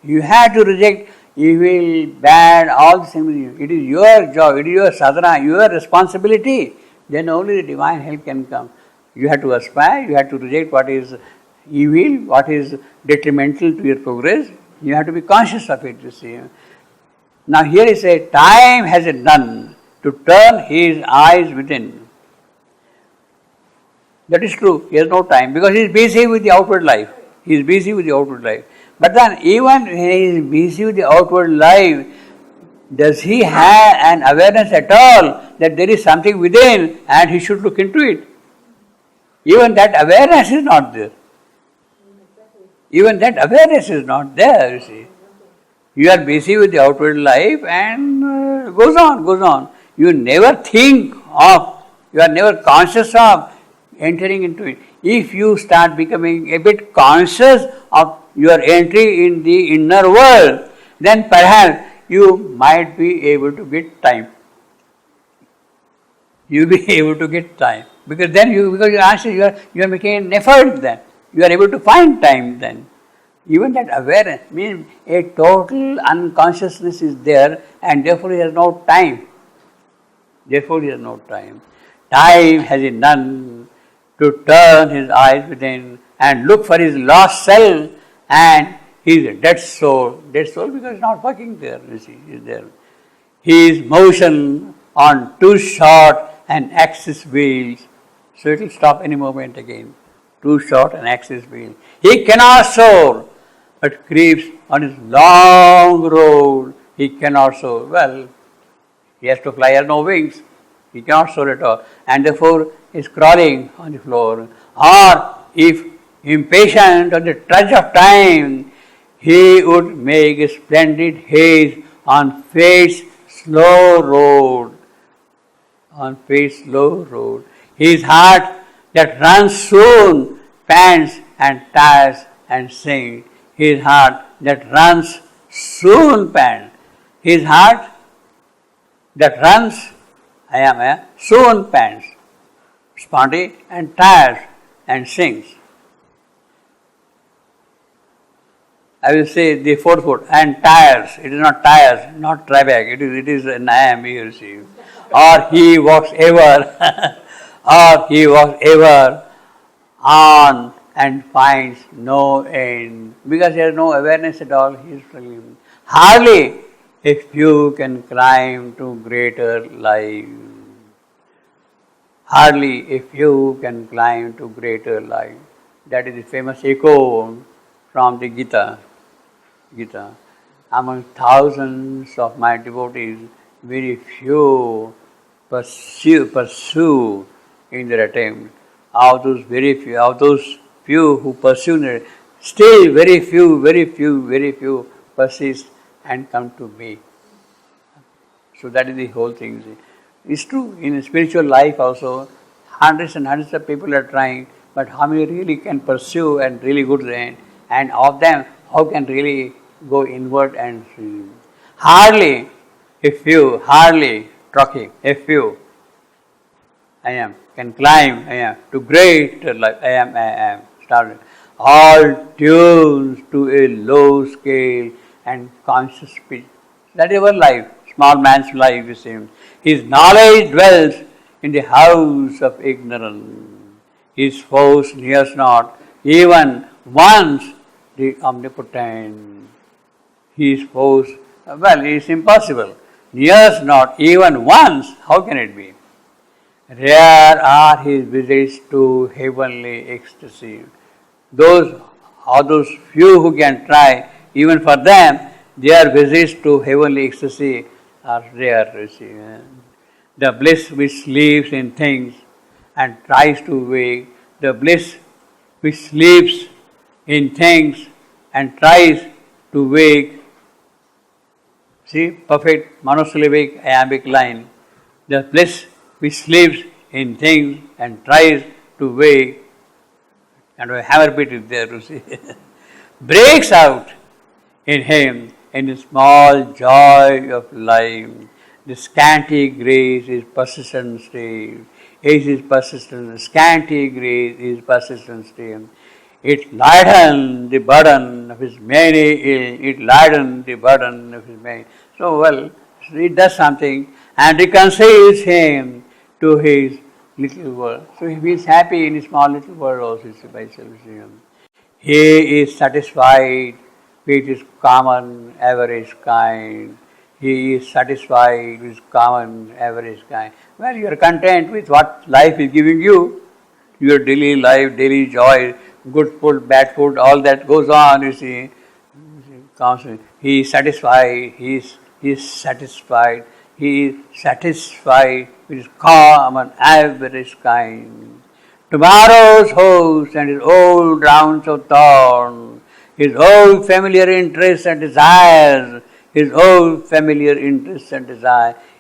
You have to reject evil, bad, all the same. It is your job. It is your sadhana, your responsibility. Then only the divine help can come. You have to aspire. You have to reject what is evil, what is detrimental to your progress. You have to be conscious of it, you see. Now here he says, time has it done to turn his eyes within. That is true. He has no time because he is busy with the outward life. But then even when he is busy with the outward life, does he have an awareness at all that there is something within and he should look into it? Even that awareness is not there. You see. You are busy with the outward life and goes on. You are never conscious of entering into it. If you start becoming a bit conscious of your entry in the inner world, then perhaps you might be able to get time. You'll be able to get time. Because then because you are making an effort then. You are able to find time then. Even that awareness means a total unconsciousness is there and therefore he has no time. Therefore he has no time. Time has none to turn his eyes within and look for his lost self and his dead soul. Dead soul because it's not working there, you see, is there. His motion on two short and axis wheels. So it will stop any moment again. Two short and axis wheels. He cannot soar, but creeps on his long road. He cannot soar. Well, he has to fly, he has no wings. He cannot soar at all. And therefore is crawling on the floor. Or if impatient on the trudge of time, he would make a splendid haze on fate's slow road. On fate's slow road. His heart that runs soon pants and tires and sings. His heart that runs soon pants. His heart that runs, soon pants, spondy and tires and sings. I will say the fourth word, and tires. It is not tires, not tryback. It is an I am here, you see. Or he walks ever, or he walks ever on and finds no end. Because there is no awareness at all, he is struggling. Hardly a few can climb to greater life. Hardly a few can climb to greater life. That is the famous echo from the Gita. Among thousands of my devotees, very few pursue in their attempt. Of those few who pursue, still very few persist and come to me. So that is the whole thing. It's true in spiritual life also. Hundreds and hundreds of people are trying, but how many really can pursue and really go to the end? And of them, how can really go inward and see? Hardly a few, a few. Can climb, to greater life. I am. Started. All tuned to a low scale and conscious pitch. That is our life, small man's life, you see. His knowledge dwells in the house of ignorance. His foes nears not, even once the omnipotent. His foes, it is impossible. Nears not, even once, how can it be? Rare are his visits to heavenly ecstasy. Those few who can try, even for them, their visits to heavenly ecstasy are rare. You see. The bliss which sleeps in things and tries to wake, the bliss which sleeps in things and tries to wake. See, perfect monosyllabic iambic line. The bliss which sleeps in things and tries to wake, and a hammer beat is there, you see, breaks out in him in the small joy of life. The scanty grace is persistent state. Is his persistent, scanty grace is persistent state. It lightened the burden of his many ill. It lightened the burden of his many. So, it does something and reconciles him to his little world. So he feels happy in his small little world also by self-esteem. He is satisfied with his common average kind. He is satisfied with common average kind. Well, you are content with what life is giving you. Your daily life, daily joy, good food, bad food, all that goes on, you see. He is satisfied. He is satisfied. He is satisfied with his common average kind. Tomorrow's hopes and his old rounds of thorns, his old familiar interests and desires,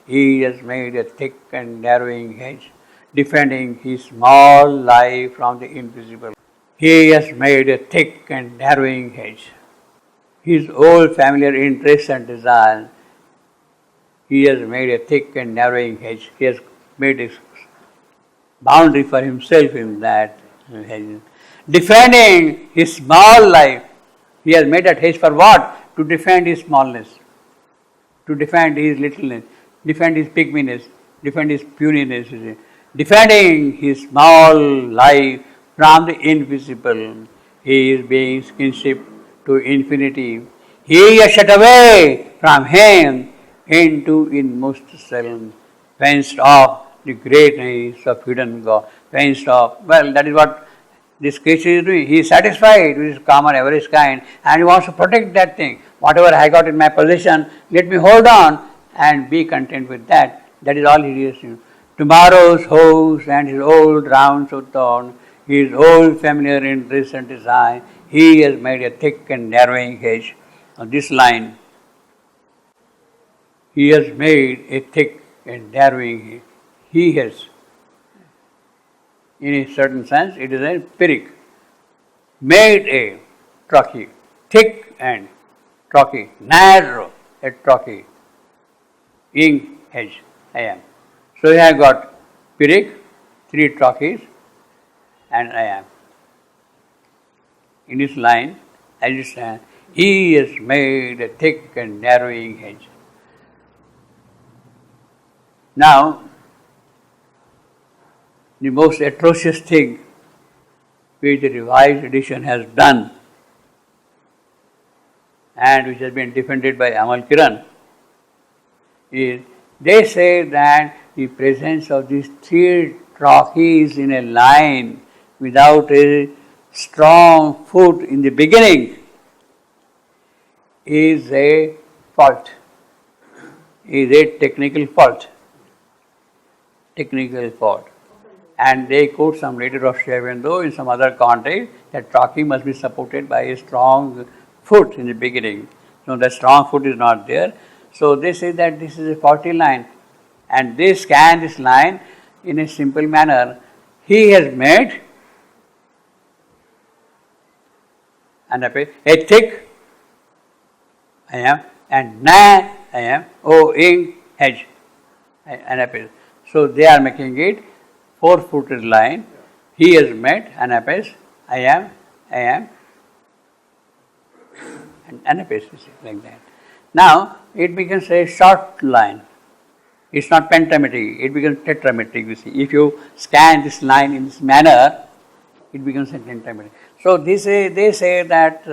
he has made a thick and narrowing hedge, defending his small life from the invisible. He has made a thick and narrowing hedge. His old familiar interests and desires, He has made a thick and narrowing hedge. He has made a boundary for himself in that hedge. Defending his small life. He has made that hedge for what? To defend his smallness, to defend his littleness, defend his pygminess, defend his puniness, defending his small life from the invisible. He is being kinship to infinity. He is shut away from him into inmost self, fenced off the greatness of hidden God, fenced off. Well, that is what this creature is doing. He is satisfied with his common average kind and he wants to protect that thing. Whatever I got in my possession, let me hold on and be content with that. That is all he is doing. Tomorrow's hopes and his old rounds of thorn, his old familiar interest and desire, he has made a thick and narrowing hedge. On this line, he has made a thick and narrowing hedge. He has, in a certain sense, it is a Pyrrhic, made a trachea, thick and trachea, narrow a trachea, ing hedge, I am. So I have got Pyrrhic, 3 tracheas, and I am. In this line, as you stand, he has made a thick and narrowing hedge. Now, the most atrocious thing which the revised edition has done and which has been defended by Amal Kiran is they say that the presence of these 3 tracheas in a line without a strong foot in the beginning is a fault, is a technical fault. And they quote some letter of Shavendo in some other context that trachea must be supported by a strong foot in the beginning. So that strong foot is not there. So they say that this is a faulty line. And they scan this line in a simple manner. He has made a thick I am and na I am ing hedge anapace. So they are making it 4-footed line. He has made anapace I am and anapace like that. Now it becomes a short line. It's not pentametric, it becomes tetrametric. You see, if you scan this line in this manner, it becomes a pentametric. So they say that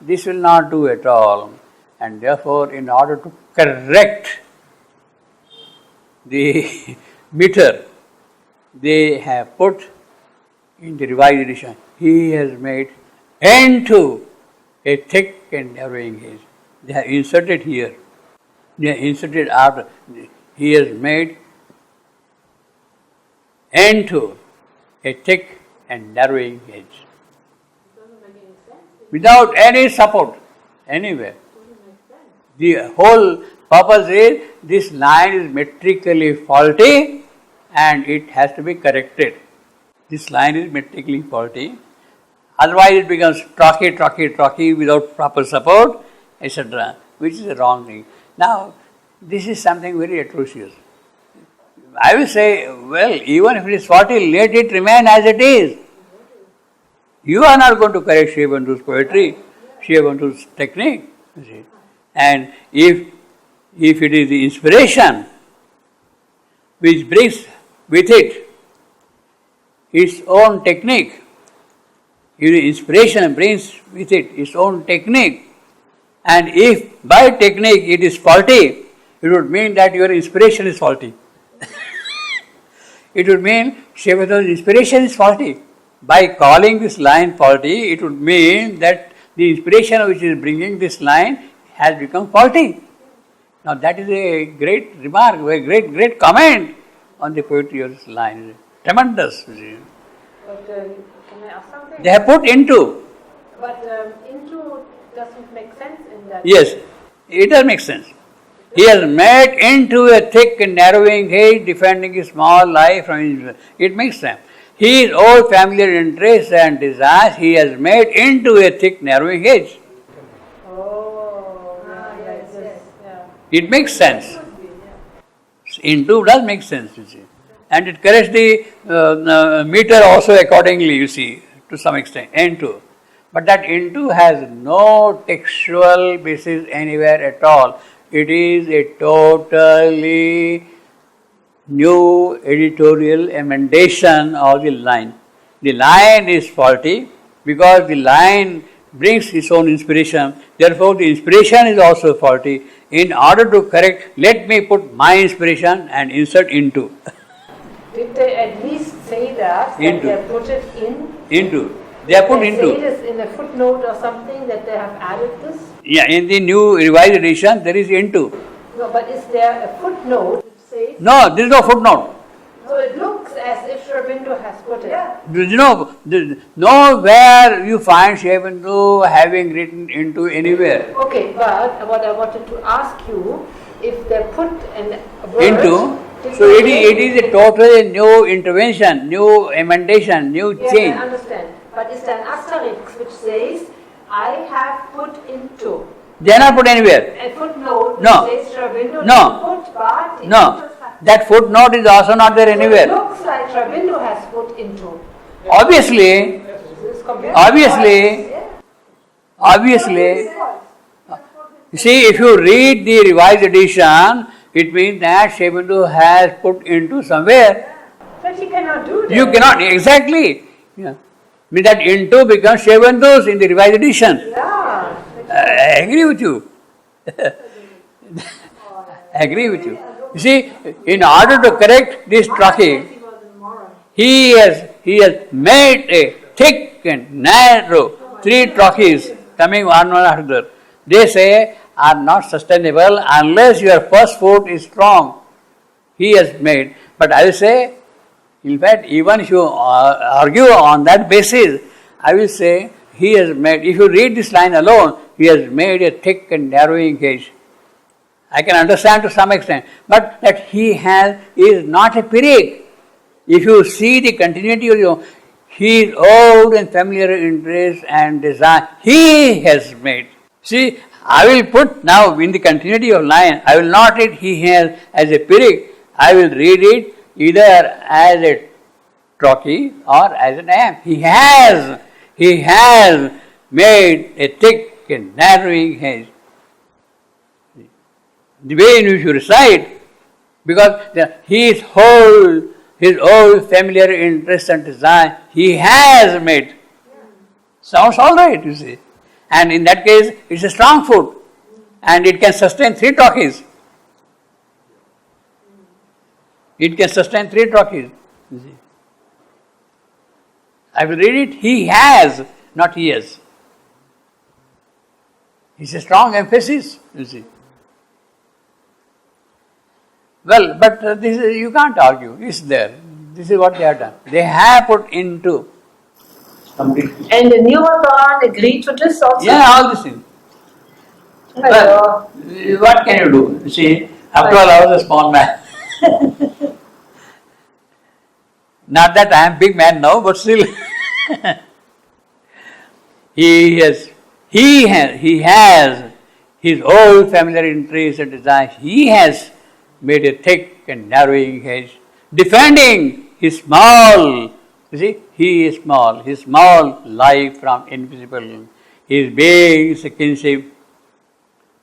this will not do at all, and therefore, in order to correct the meter, they have put in the revised edition. He has made into a thick and narrowing hedge. They have inserted here. They have inserted after. He has made into a thick and narrowing hedge. Without any support anywhere. The whole purpose is this line is metrically faulty and it has to be corrected. This line is metrically faulty. Otherwise it becomes trachea without proper support, etc., which is a wrong thing. Now, this is something very atrocious. I will say, well, even if it is faulty, let it remain as it is. You are not going to correct Shivandu's poetry, Shivandu's technique. You see. And if it is the inspiration which brings with it its own technique, if the inspiration brings with it its own technique, and if by technique it is faulty, it would mean that your inspiration is faulty. It would mean Shivandu's inspiration is faulty. By calling this line faulty, it would mean that the inspiration which is bringing this line has become faulty. Now that is a great remark, a great comment on the poetry of this line. Tremendous. But can I ask something? They have put into. But into doesn't make sense in that. Yes, it does make sense. He has made into a thick and narrowing hedge, defending his small life from his. It makes sense. His old familiar interests and desires he has made into a thick narrowing hedge. Oh, yes. Yeah. It makes sense. Into does make sense, you see. And it corrects the meter also accordingly, you see, to some extent, into. But that into has no textual basis anywhere at all. It is a totally new editorial emendation of the line. The line is faulty because the line brings its own inspiration. Therefore, the inspiration is also faulty. In order to correct, let me put my inspiration and insert into. Did they at least say that Into. they put it in? Into. They are put They into. say this in a footnote or something that they have added this? Yeah, in the new revised edition, there is into. No, but is there a footnote which says? No, there is no footnote. So it looks as if Sri Aurobindo has put it. Yeah. You know, nowhere you find Sri having written into anywhere. Okay, but what I wanted to ask you, if they put a word Into. So it is a totally new intervention, new emendation, new Yes, change. I understand. But is there an asterisk which says, I have put into? They are not put anywhere. A footnote No. which says Sri Aurobindo No. put, but No. That footnote is also not there So it anywhere. looks like Sri Aurobindo has put into. Obviously, This computer- obviously, you see, if you read the revised edition, it means that Sri has put into somewhere. But he cannot do that. You cannot, exactly. Yeah. Means that into becomes Sri in the revised edition. Yeah. I agree with you. I agree with you. You see, in order to correct this tracking, he has made a thick and narrow 3 trockees coming one after the other. They say are not sustainable unless your first foot is strong. He has made. But I will say, in fact, even if you argue on that basis, I will say he has made, if you read this line alone, he has made a thick and narrowing gauge. I can understand to some extent, but that he has is not a period. If you see the continuity of his old and familiar interest and desire, he has made. See, I will put now in the continuity of line, I will not read he has as a period, I will read it either as a trochee or as an am. He has made a thick and narrowing hedge. The way in which you recite, because his old familiar interest and desire, he has made. Sounds all right, you see. And in that case, it's a strong foot, and it can sustain 3 trochees. It can sustain 3 trochees. You see. I will read it. He has, not he has. It's a strong emphasis, you see. Well, but this is, you can't argue. It's there. This is what they have done. They have put into. And the newer Quran agreed to this also? Yeah, all these things. Well, what can you do? You see, after all, I was a small man. Not that I am big man now, but still. He has his old familiar interest and desire. He has made a thick and narrowing hedge, defending his small. You see, he is small. His small life from invisible. His being is a kinship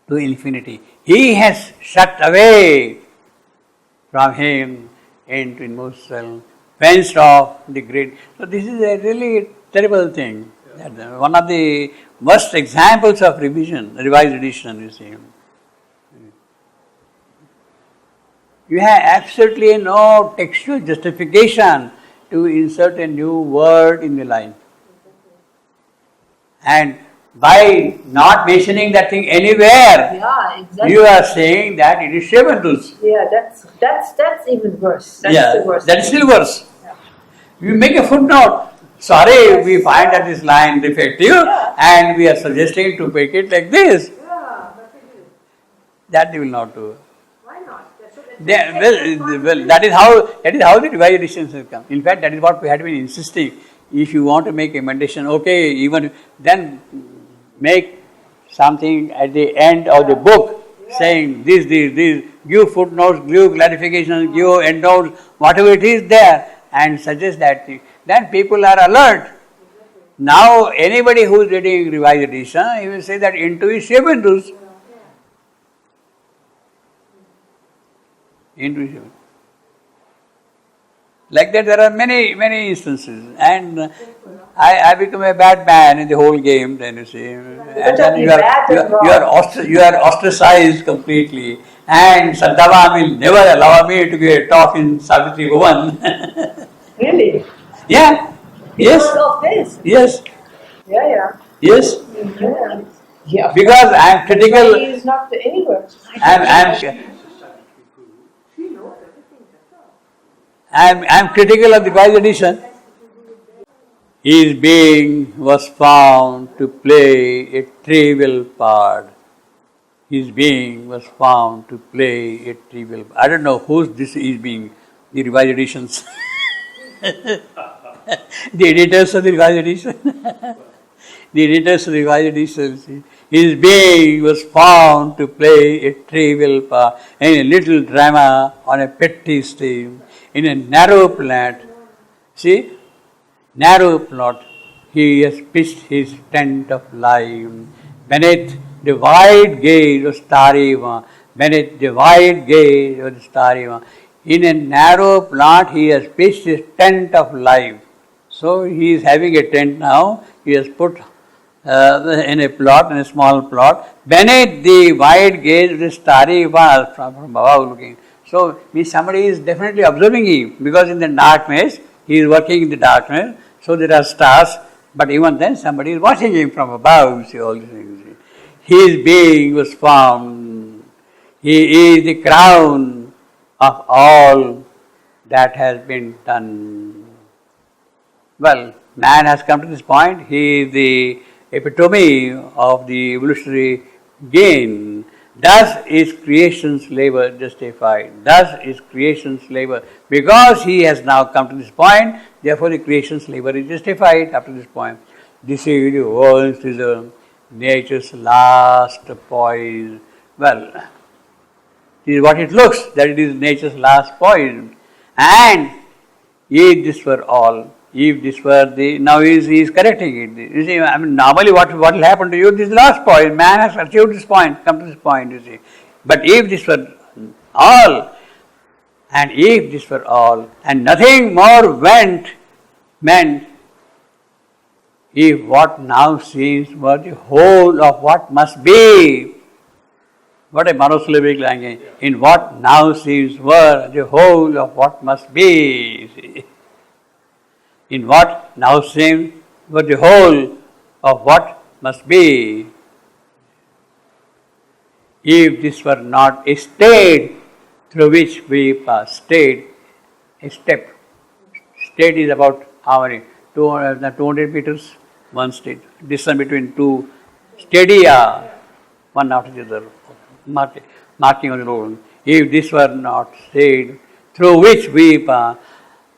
to infinity. He has shut away from him into inmost self, fenced off the great. So this is a really terrible thing. One of the worst examples of revised edition, you see. You have absolutely no textual justification to insert a new word in the line. And by not mentioning that thing anywhere, Yeah, exactly. you are saying that it is Shevandus. Yeah, that's even worse. That's the worst. That is still worse. You make a footnote. Sorry, we find that this line defective, and we are suggesting to make it like this. Yeah, but it is. That they will not do. Why not? That's what That is how the revised editions have come. In fact, that is what we had been insisting. If you want to make emendation, okay, even then make something at the end of the book saying this, give footnotes, give clarifications, give endnotes, whatever it is there, and suggest that thing. Then people are alert. Now anybody who is reading revised edition, he will say that into is Shebendus. Into is Shebendus. Like that, there are many instances, and I become a bad man in the whole game. Then you see, and then you are ostracized completely. And Santava will never allow me to give a talk in Savitri Bhuvan. Really? Yeah. Yes. Because of this? Yes. Yeah. Yes. Yeah. Yeah. Because I am critical. He is not anywhere. I am critical of the revised edition. His being was found to play a trivial part. His being was found to play a trivial part. I don't know whose this is being, the revised editions. The editors of the revised edition. The editors of the revised edition. His being was found to play a trivial part in a little drama on a petty stream, in a narrow plot. See? Narrow plot. He has pitched his tent of life beneath the wide gaze of starry one. Beneath the wide gaze of the starry one. In a narrow plot, he has pitched his tent of life. So he is having a tent now. He has put in a plot, in a small plot, beneath the wide gaze of the starry one from above looking. So somebody is definitely observing him, because in the darkness, he is working in the darkness. So there are stars, but even then somebody is watching him from above. See all these things. His being was found. He is the crown of all that has been done. Well, man has come to this point. He is the epitome of the evolutionary gain. Thus is creation's labor justified. Thus is creation's labor. Because he has now come to this point, therefore the creation's labor is justified up to this point. This is nature's last poise. Well, this is what it looks, that it is nature's last poise. And if this were all, if this were the, now he is correcting it. You see, I mean, normally what will happen to you, this is the last point. Man has achieved this point, come to this point, you see. But if this were all, and if this were all, and nothing more meant, if what now seems were the whole of what must be, what a monosyllabic language, in what now seems were the whole of what must be, you see. In what now seems were the whole of what must be. If this were not a state through which we pass, state, a step. State is about how many? 200 meters, one state. Distance between two stadia, one after the other, marking on the road. If this were not state through which we pass,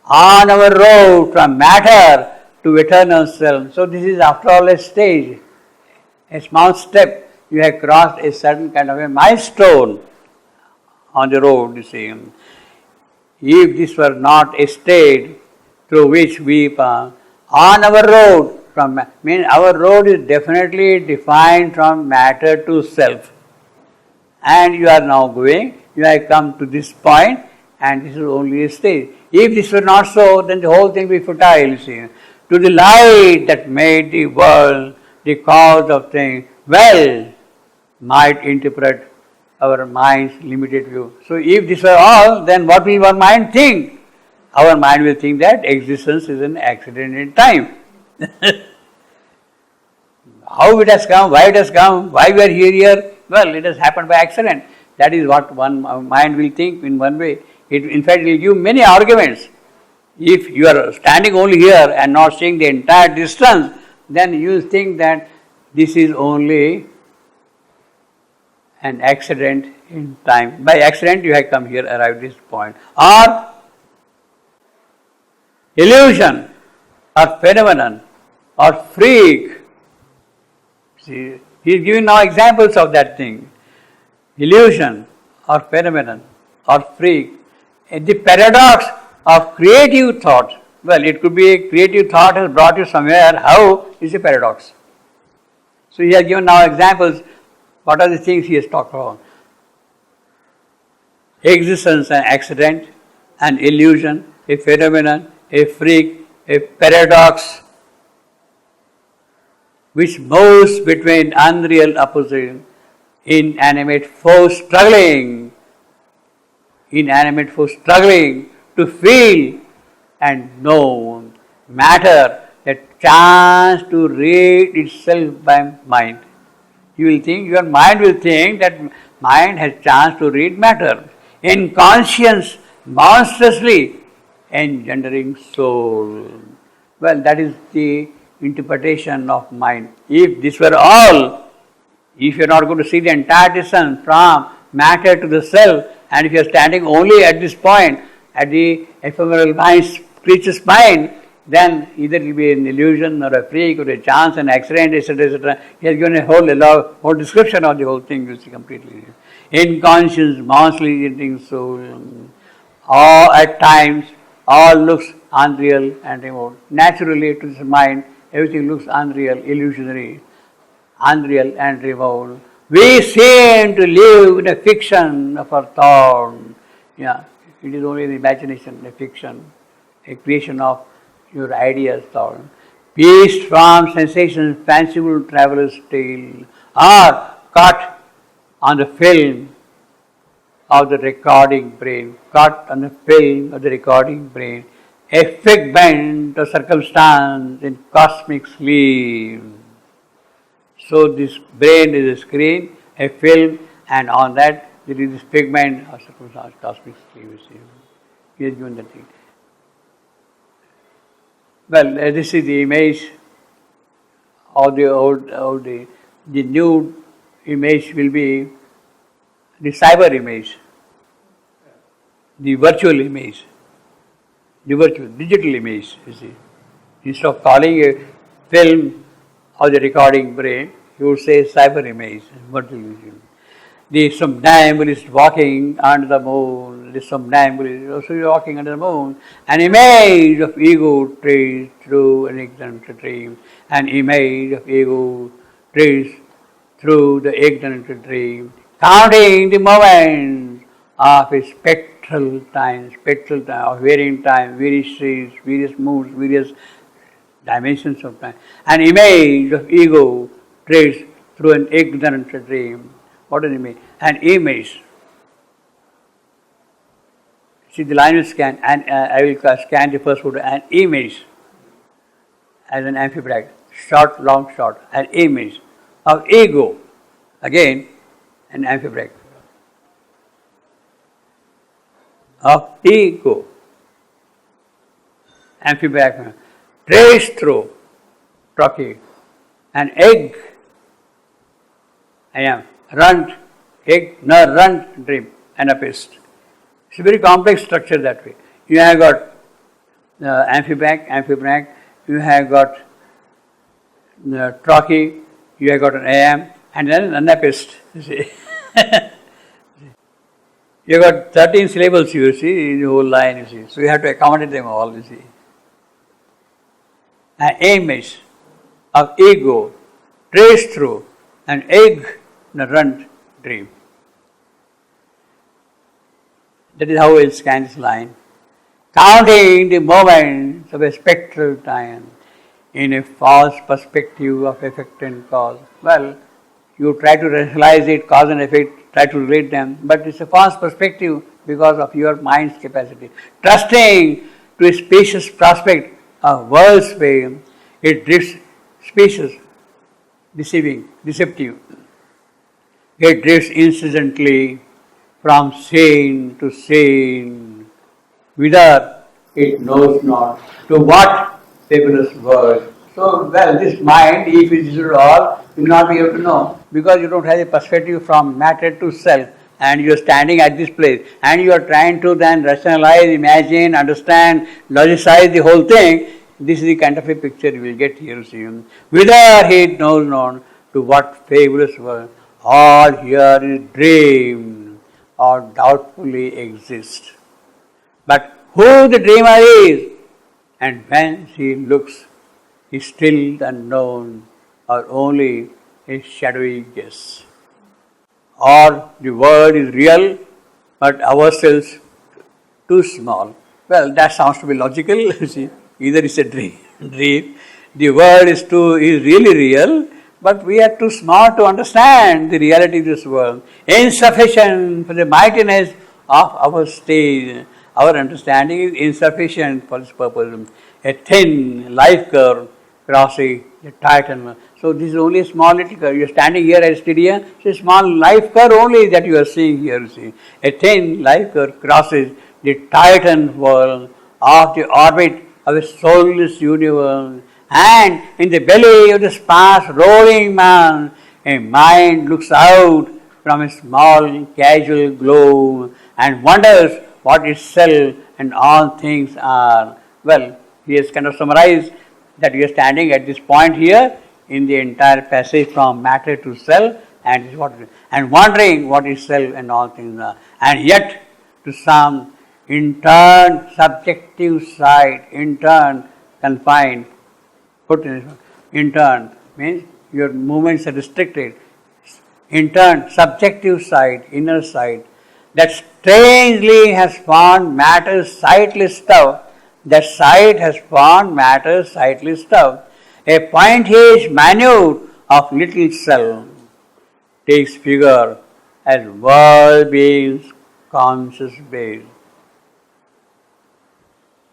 on our road from matter to eternal self. So this is after all a stage, a small step. You have crossed a certain kind of a milestone on the road, you see. If this were not a state through which we pass, on our road from, our road is definitely defined from matter to self. And you are now going, you have come to this point, and this is only a stage. If this were not so, then the whole thing will be futile, you see. To the light that made the world the cause of things, well, might interpret our mind's limited view. So if this were all, then what will our mind think? Our mind will think that existence is an accident in time. How it has come, why it has come, why we are here, well, it has happened by accident. That is what one mind will think in one way. It, in fact, will give many arguments. If you are standing only here and not seeing the entire distance, then you think that this is only an accident in time. By accident you have come here, arrived at this point. Or illusion, or phenomenon, or freak. See, he is giving now examples of that thing. illusion or phenomenon or freak, the paradox of creative thought. Well, it could be a creative thought has brought you somewhere. How is a paradox? So he has given now examples. What are the things he has talked about? Existence and accident, an illusion, a phenomenon, a freak, a paradox, which moves between unreal opposites, inanimate force struggling to feel and know, matter, a chance to read itself by mind. Your mind will think that mind has chance to read matter. In conscience, monstrously engendering soul. Well, that is the interpretation of mind. If this were all, if you are not going to see the entire distance from matter to the self, and if you are standing only at this point, at the ephemeral creature's mind, then either it will be an illusion or a freak or a chance, an accident, etc., etc. He has given a whole description of the whole thing, you see, completely. In conscience, monstrosly engendering soul. All at times, all looks unreal and remote. Naturally, to this mind, everything looks unreal, illusionary, unreal and remote. We seem to live in a fiction of our thought. Yeah, it is only the imagination, a fiction, a creation of your ideas, thought. Pieced from sensations, fanciful traveler's tale, are caught on the film of the recording brain, a figment of circumstance in cosmic sleep. So this brain is a screen, a film, and on that there is this figment of circumstance, cosmic sleep. You see, he has given that thing. Well, this is the image of the new image will be the cyber image, the virtual image, digital image, you see. Instead of calling a film or the recording brain, you would say cyber image, virtual image. The somnambulist walking under the moon, also walking under the moon, an image of ego traced through an ignorant dream, through the ignorant dream, counting the moments of a spectral time of varying time, various states, various moods, various dimensions of time. An image of ego traced through an ignorant dream. What does it mean? An image. See, the line will scan, and I will scan the first word, an image, as an amphibrach, short, long, short, an image of ego, again, an amphibrach, of ego, amphibrach, traced through, trachea, an egg, I am, runt, egg, runt, dream, anapist. It's a very complex structure that way. You have got amphibrach, you have got the trachea, you have got an AM, and then an anapist, you see. You have got 13 syllables, you see, in the whole line, you see. So you have to accommodate them all, you see. An image of ego traced through an egg, the runt, dream. That is how we'll scan this line. Counting the moments of a spectral time in a false perspective of effect and cause. Well, you try to rationalize it, cause and effect, try to relate them, but it's a false perspective because of your mind's capacity. Trusting to a spacious prospect of world's fame, it drifts spacious, deceptive. It drifts incessantly from scene to scene, whither it knows not, to what fabulous world. So, well, this mind, if it is at all, you will not be able to know, because you don't have a perspective from matter to self, and you are standing at this place, and you are trying to then rationalize, imagine, understand, logicize the whole thing. This is the kind of a picture you will get here, see. Whither he knows not, to what fabulous world. all here is dream or doubtfully exist. But who the dreamer is, and when she looks, is still unknown or only a shadowy guess. Or the world is real, but ourselves too small. Well, that sounds to be logical. See, either it's a dream. The world is really real, but we are too small to understand the reality of this world. Insufficient for the mightiness of our stage. Our understanding is insufficient for this purpose. A thin life curve crossing the Titan. So this is only a small little curve. You are standing here at Styria, it's a small life curve only that you are seeing here. You see. A thin life curve crosses the Titan world of the orbit of a soulless universe. And in the belly of this fast rolling man, a mind looks out from a small casual globe and wonders what itself and all things are. Well, he has kind of summarized that we are standing at this point here in the entire passage from matter to self and wondering what is self and all things are. And yet, to some intern subjective side, intern confined, put intern means your movements are restricted. Intern subjective side, inner side, that strangely has found matter sightless stuff. That sight has found matter sightless stuff. A pointage minute of little self takes figure as world beings conscious base.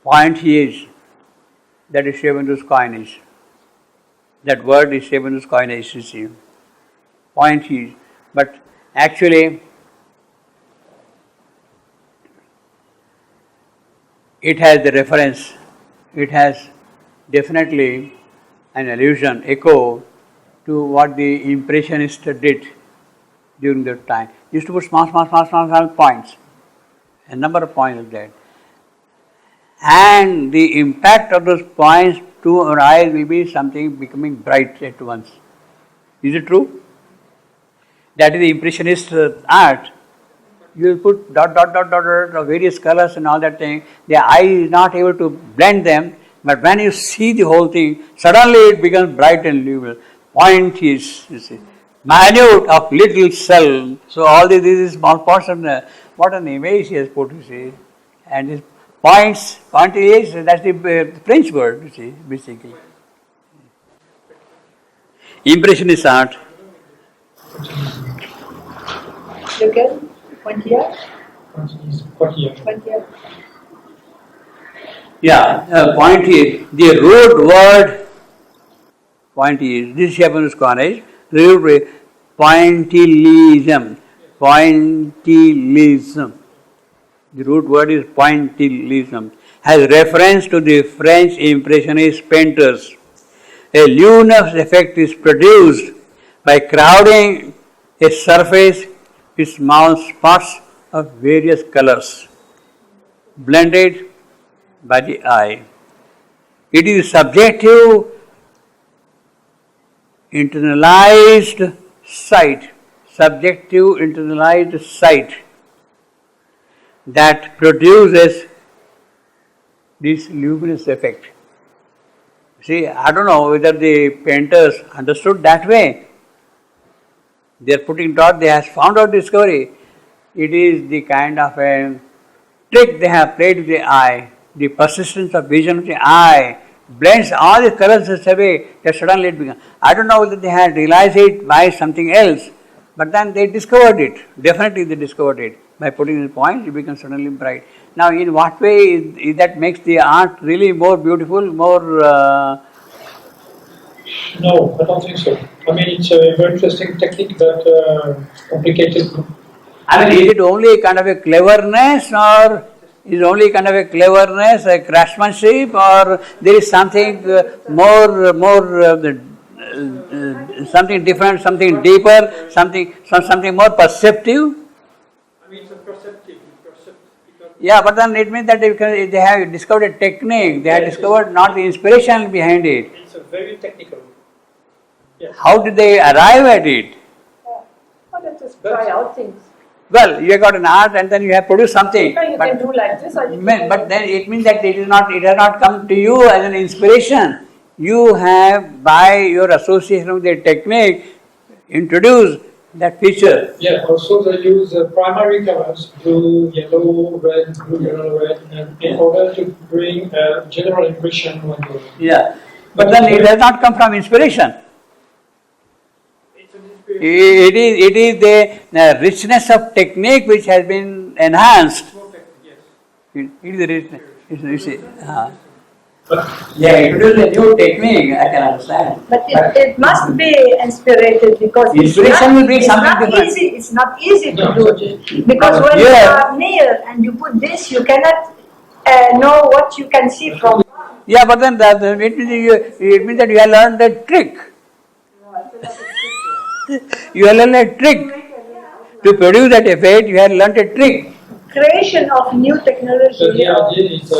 Pointage, that is Shivandu's coinage. That word is Shivandu's coinage, you see. Pointage. But actually, it has the reference, it has definitely an allusion, echo to what the Impressionists did during that time. Used to put small points, a number of points like that. And the impact of those points to our eyes will be something becoming bright at once. Is it true? That is the Impressionist art. You will put dot of various colors and all that thing. The eye is not able to blend them, but when you see the whole thing, suddenly it becomes bright and luminous. Point is, you see, minute of little cell. So all these is small parts of what an image he has put, you see. And his point is, that's the French word, you see, basically. Impressionist art. Lequel? Pointilleur? Pointilleur. Yeah, point is, the root word, point is, this Japanese coinage, the root word, pointillism. Pointillism. The root word is pointillism. Has reference to the French Impressionist painters. A luminous effect is produced by crowding a surface with small spots of various colors, blended by the eye. It is subjective, internalized sight, that produces this luminous effect. See, I don't know whether the painters understood that way. They are putting dot, they have found out discovery. It is the kind of a trick they have played with the eye. The persistence of vision of the eye blends all the colors in such a way that suddenly it becomes. I don't know whether they had realized it by something else, but then they discovered it. Definitely they discovered it. By putting the points, it becomes suddenly bright. Now, in what way is that makes the art really more beautiful, more... No, I don't think so. I mean, it's a very interesting technique, but complicated. I mean, is it only kind of a cleverness, or is only kind of a cleverness, a craftsmanship, or there is something something different, something deeper, something more perceptive? I mean, it's a perceptive. Yeah, but then it means that they have discovered a technique, they have discovered not the inspiration behind it. It's a very technical. Yes. How did they arrive at it? just try out things. Well, you have got an art and then you have produced something. So you can do like this or you can But then it means that it has not come to you as an inspiration. You have, by your association with the technique, introduced that feature. Yeah, also they use primary colors, blue, yellow, red, blue, yellow, red, and in order to bring a general impression when you... Yeah. But then it has not come from inspiration. It is the richness of technique which has been enhanced. It is the richness. You see. Yeah, introduce a new technique, I can understand. But it must be inspired because Inspiration will be something different. It's not easy to do this because when you are near and you put this, you cannot know what you can see from. Yeah, but then it means that you have learned the trick. You have learned a trick. To produce that effect, you have learned a trick. Creation of new technology. So the idea is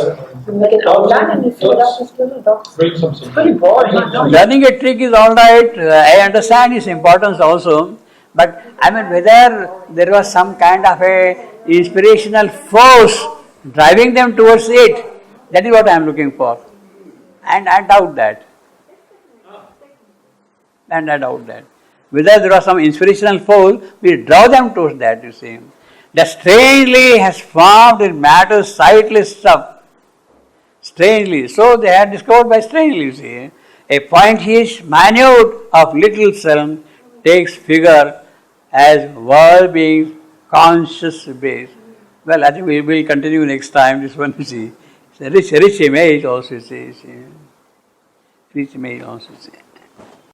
you make it online and you fill it up with little dots. bring something. Pretty boring. Learning a trick is all right. I understand its importance also. But I mean, whether there was some kind of a inspirational force driving them towards it, that is what I am looking for. And I doubt that. And I doubt that. Whether there was some inspirational force, we draw them towards that, you see. That strangely has formed in matter sightless stuff. Strangely. So they had discovered by strangely, you see. A pointish minute of little cell takes figure as world being conscious base. Well, I think we will continue next time. This one, you see. It's a rich image also, you see. Rich image also, you see.